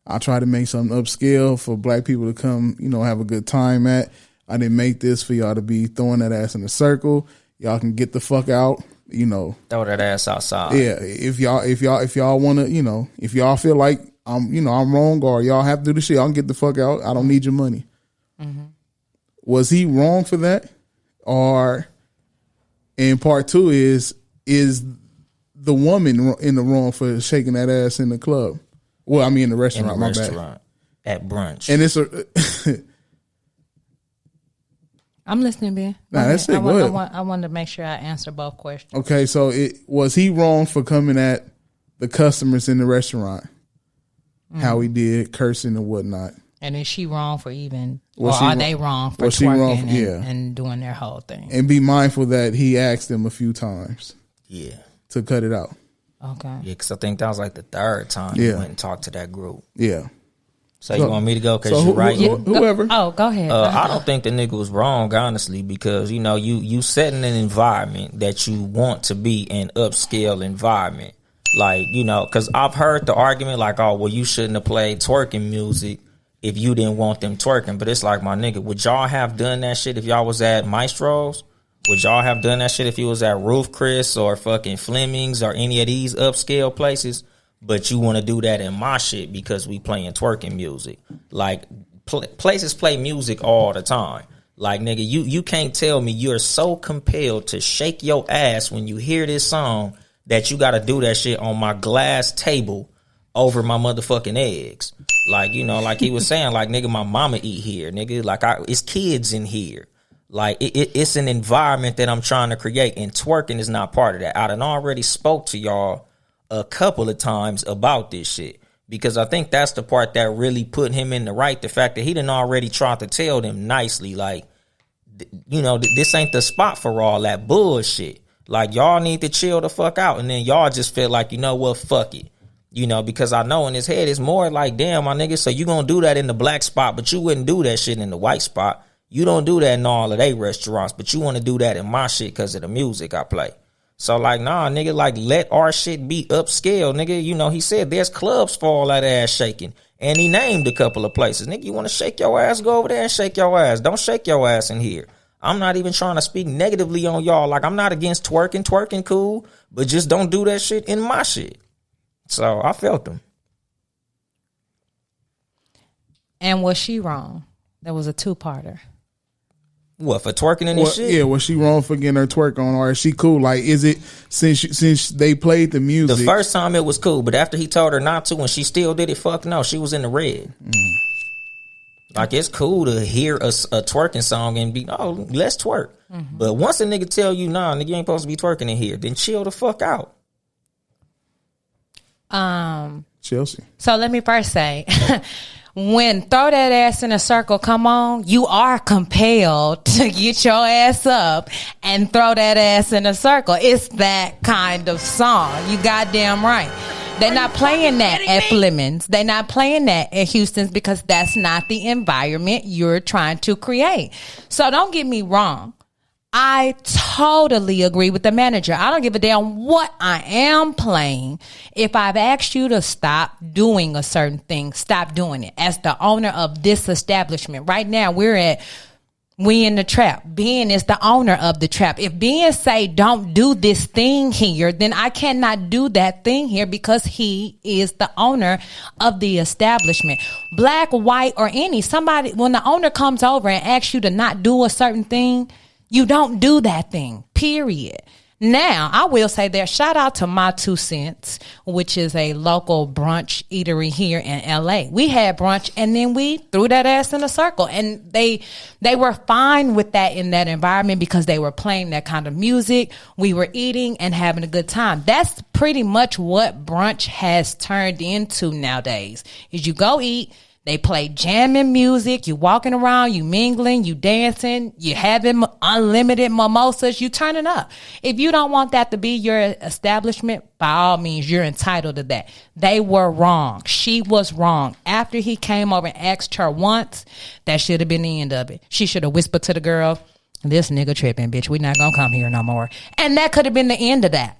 Speaker 3: I try to make something upscale for black people to come, have a good time at. I didn't make this for y'all to be throwing that ass in a circle. Y'all can get the fuck out,
Speaker 1: Throw that ass outside.
Speaker 3: Yeah, if y'all want to, if y'all feel like I'm wrong or y'all have to do the shit, y'all can get the fuck out. I don't need your money." Was he wrong for that? Or, and part two is the woman in the wrong for shaking that ass in the club? Well, I mean in the
Speaker 1: In
Speaker 3: restaurant,
Speaker 1: the
Speaker 3: my bad.
Speaker 1: restaurant. At brunch.
Speaker 3: And it's
Speaker 2: I'm listening, Ben.
Speaker 3: Nah, that's it. Go ahead.
Speaker 2: I wanted to make sure I answer both questions.
Speaker 3: okay, so was he wrong for coming at the customers in the restaurant? How he did, cursing and whatnot.
Speaker 2: And is she wrong for even,
Speaker 3: Was
Speaker 2: or
Speaker 3: she
Speaker 2: are
Speaker 3: wrong-
Speaker 2: they wrong for
Speaker 3: was she wrong
Speaker 2: twerking
Speaker 3: for- yeah.
Speaker 2: and doing their whole thing?
Speaker 3: And be mindful that he asked them a few times
Speaker 1: yeah.
Speaker 3: to cut it out.
Speaker 2: Okay.
Speaker 1: Yeah, because I think that was like the third time
Speaker 3: Yeah.
Speaker 1: you went and talked to that group.
Speaker 3: Yeah.
Speaker 1: So you want me to go because
Speaker 3: So
Speaker 1: you're right.
Speaker 3: whoever.
Speaker 2: Oh, go ahead.
Speaker 1: I don't think the nigga was wrong, honestly, because you setting an environment that you want to be an upscale environment, like because I've heard the argument like, oh well, you shouldn't have played twerking music if you didn't want them twerking, but it's like, my nigga, would y'all have done that shit if y'all was at Maestro's? Would y'all have done that shit if you was at Roof Chris or fucking Fleming's or any of these upscale places? But you want to do that in my shit because we playing twerking music. Like, places play music all the time. Like, nigga, you can't tell me you're so compelled to shake your ass when you hear this song that you got to do that shit on my glass table over my motherfucking eggs. Like, like he was saying, like, nigga, my mama eat here, nigga. Like, it's kids in here. Like, it's an environment that I'm trying to create, and twerking is not part of that. I done already spoke to y'all a couple of times about this shit, because I think that's the part that really put him in the right. The fact that he done already tried to tell them nicely, like, this ain't the spot for all that bullshit. Like, y'all need to chill the fuck out. And then y'all just feel like, what, fuck it. Because I know in his head it's more like, damn, my nigga, so you gonna do that in the black spot, but you wouldn't do that shit in the white spot. You don't do that in all of they restaurants, but you want to do that in my shit because of the music I play. So, like, nah, nigga, like, let our shit be upscale, nigga. He said there's clubs for all that ass shaking. And he named a couple of places. Nigga, you want to shake your ass, go over there and shake your ass. Don't shake your ass in here. I'm not even trying to speak negatively on y'all. Like, I'm not against twerking. Twerking cool. But just don't do that shit in my shit. So, I felt him.
Speaker 2: And was she wrong? That was a two-parter.
Speaker 1: What, for twerking in this shit?
Speaker 3: Yeah, was she wrong for getting her twerk on, or is she cool? Like, is it since they played the music?
Speaker 1: The first time it was cool, but after he told her not to and she still did it, fuck no, she was in the red. Like, it's cool to hear a twerking song and be, oh, let's twerk. But once a nigga tell you, nah, nigga, you ain't supposed to be twerking in here, then chill the fuck out.
Speaker 3: Chelsea.
Speaker 2: So let me first say, when throw that ass in a circle come on, you are compelled to get your ass up and throw that ass in a circle. It's that kind of song. You goddamn right. They're not playing that at Fleming's. They're not playing that at Houston's because that's not the environment you're trying to create. So don't get me wrong. I totally agree with the manager. I don't give a damn what I am playing. If I've asked you to stop doing a certain thing, stop doing it. As the owner of this establishment, right now we're at We in the trap. Ben is the owner of the trap. If Ben say don't do this thing here, then I cannot do that thing here because he is the owner of the establishment. Black, white, or somebody, when the owner comes over and asks you to not do a certain thing, you don't do that thing, period. Now, I will say that shout out to My 2 Cents, which is a local brunch eatery here in LA. We had brunch and then we threw that ass in a circle, and they were fine with that in that environment because they were playing that kind of music. We were eating and having a good time. That's pretty much what brunch has turned into nowadays. Is you go eat, they play jamming music, you walking around, you mingling, you dancing, you having unlimited mimosas, you turning up. If you don't want that to be your establishment, by all means, you're entitled to that. They were wrong. She was wrong. After he came over and asked her once, that should have been the end of it. She should have whispered to the girl, this nigga tripping, bitch. We not gonna come here no more. And that could have been the end of that.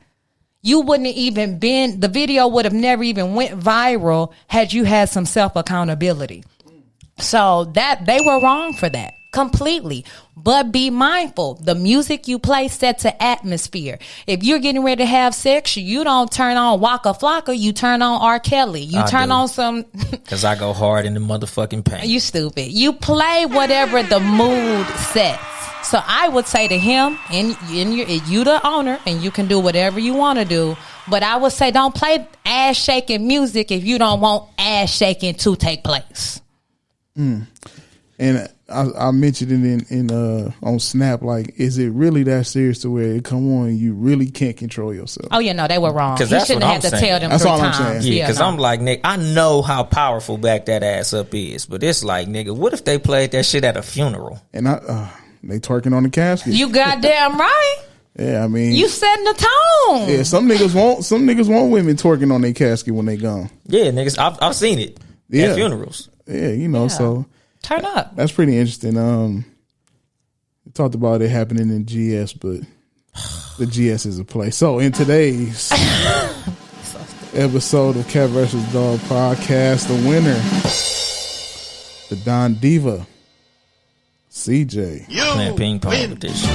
Speaker 2: You wouldn't have even been, the video would have never even went viral had you had some self-accountability. So that they were wrong for that completely. But be mindful, the music you play sets an atmosphere. If you're getting ready to have sex, you don't turn on Waka Flocka, you turn on R. Kelly. You turn on some
Speaker 1: because I go hard in the motherfucking paint.
Speaker 2: You stupid. You play whatever the mood sets. So I would say to him, you the owner, and you can do whatever you want to do. But I would say don't play ass shaking music if you don't want ass shaking to take place.
Speaker 3: And I mentioned it in on Snap. Like, is it really that serious to where it come on and you really can't control yourself?
Speaker 2: Oh yeah, no, they were wrong. He shouldn't have to tell them
Speaker 3: that's
Speaker 2: 3
Speaker 3: all
Speaker 2: times.
Speaker 3: I'm saying.
Speaker 1: Yeah, because I'm like, Nick, I know how powerful back that ass up is, but it's like, nigga, what if they played that shit at a funeral?
Speaker 3: And they twerking on the casket.
Speaker 2: You goddamn right.
Speaker 3: Yeah, I mean,
Speaker 2: you setting the tone.
Speaker 3: Yeah, some niggas want women twerking on their casket when they gone.
Speaker 1: Yeah, niggas, I've seen it at funerals.
Speaker 3: Yeah, you know, so
Speaker 2: turn up.
Speaker 3: That's pretty interesting. We talked about it happening in GS, but the GS is a play. So in today's episode of Cat vs. Dog podcast, the winner, the Don Diva, CJ.
Speaker 1: Playing ping pong with this shit.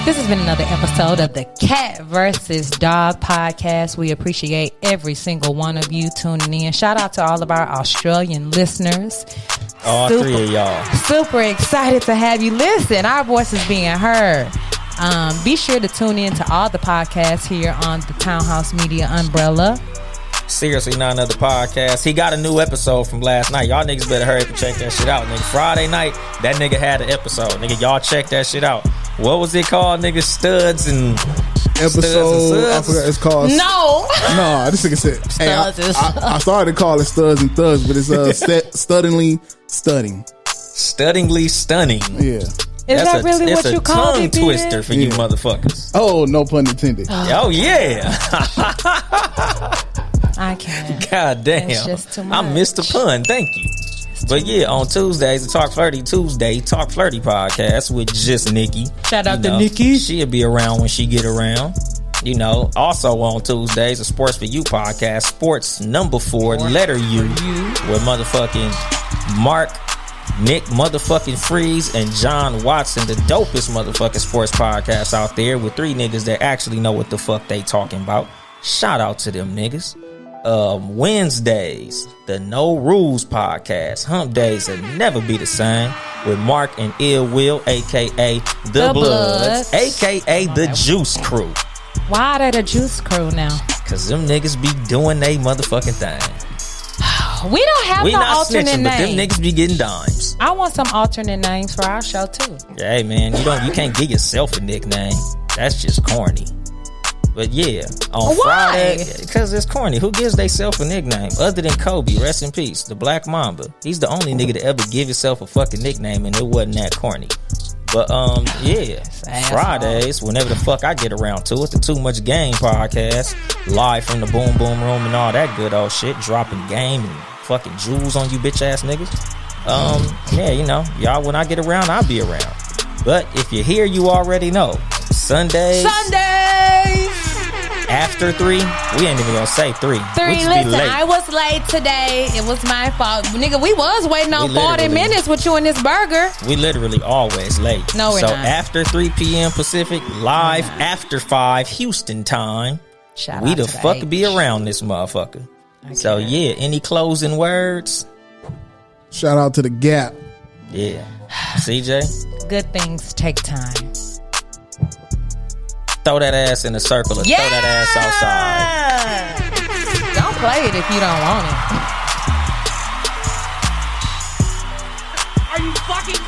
Speaker 2: This has been another episode of the Cat vs. Dog podcast. We appreciate every single one of you tuning in. Shout out to all of our Australian listeners.
Speaker 1: All 3 of y'all.
Speaker 2: Super excited to have you. Listen, our voice is being heard. Be sure to tune in to all the podcasts here on the Townhouse Media umbrella.
Speaker 1: Seriously Not Another Podcast. He got a new episode from last night. Y'all niggas better hurry up and check that shit out, nigga. Friday night, that nigga had an episode. Nigga, y'all check that shit out. What was it called, nigga? Studs and
Speaker 3: episode. I forgot it's called.
Speaker 2: No,
Speaker 3: this nigga said. Hey, I started to call it Studs and Thugs, but it's studdingly stunning.
Speaker 1: Studdingly stunning.
Speaker 3: Yeah.
Speaker 2: Is that really what you call it?
Speaker 1: It's a tongue twister for you motherfuckers.
Speaker 3: Oh, no pun intended.
Speaker 1: Oh yeah.
Speaker 2: I can't.
Speaker 1: God damn.
Speaker 2: It's just too much.
Speaker 1: I missed the pun. Thank you. But yeah, on Tuesdays, the Talk Flirty podcast with just Nikki.
Speaker 2: Shout out to Nikki.
Speaker 1: She'll be around when she get around. You know, also on Tuesdays, a Sports for You podcast, Sports number 4, letter U, with motherfucking Mark, Nick motherfucking Freeze, and John Watson, the dopest motherfucking sports podcast out there, with 3 niggas that actually know what the fuck they talking about. Shout out to them niggas. Wednesdays, the No Rules podcast, Hump Days will never be the same, with Mark and Ill Will, aka The Bloods, aka the Juice Crew.
Speaker 2: Why are they the Juice Crew now?
Speaker 1: Cause them niggas be doing they motherfucking thing.
Speaker 2: We don't have no alternate
Speaker 1: snitching,
Speaker 2: name.
Speaker 1: But them niggas be getting dimes.
Speaker 2: I want some alternate names for our show too.
Speaker 1: Yeah, hey man, you can't give yourself a nickname. That's just corny. But yeah, on Friday, because it's corny. Who gives theyself a nickname other than Kobe? Rest in peace, the Black Mamba. He's the only nigga to ever give himself a fucking nickname, and it wasn't that corny. But yeah, Fridays, whenever the fuck I get around to it, the Too Much Game podcast, live from the Boom Boom Room and all that good old shit, dropping game and fucking jewels on you bitch ass niggas. Yeah, you know, y'all, when I get around, I'll be around. But if you're here, you already know. Sundays after 3, we ain't even gonna say 3.
Speaker 2: 3.
Speaker 1: We just
Speaker 2: Listen,
Speaker 1: be late.
Speaker 2: I was late today. It was my fault. Nigga, we was waiting on
Speaker 1: We
Speaker 2: 40
Speaker 1: literally-
Speaker 2: minutes with you and this burger.
Speaker 1: We literally always late.
Speaker 2: No, we're
Speaker 1: so
Speaker 2: not.
Speaker 1: after 3 p.m. Pacific, live after 5 Houston time,
Speaker 2: Shout
Speaker 1: we
Speaker 2: out
Speaker 1: the
Speaker 2: to
Speaker 1: fuck
Speaker 2: H.
Speaker 1: be around this motherfucker. So
Speaker 2: Okay.
Speaker 1: yeah, any closing words?
Speaker 3: Shout out to the Gap.
Speaker 1: Yeah. CJ,
Speaker 2: Good things take time.
Speaker 1: throw that ass in a circle or throw that ass outside.
Speaker 2: Don't play it if you don't want it.
Speaker 4: Are you fucking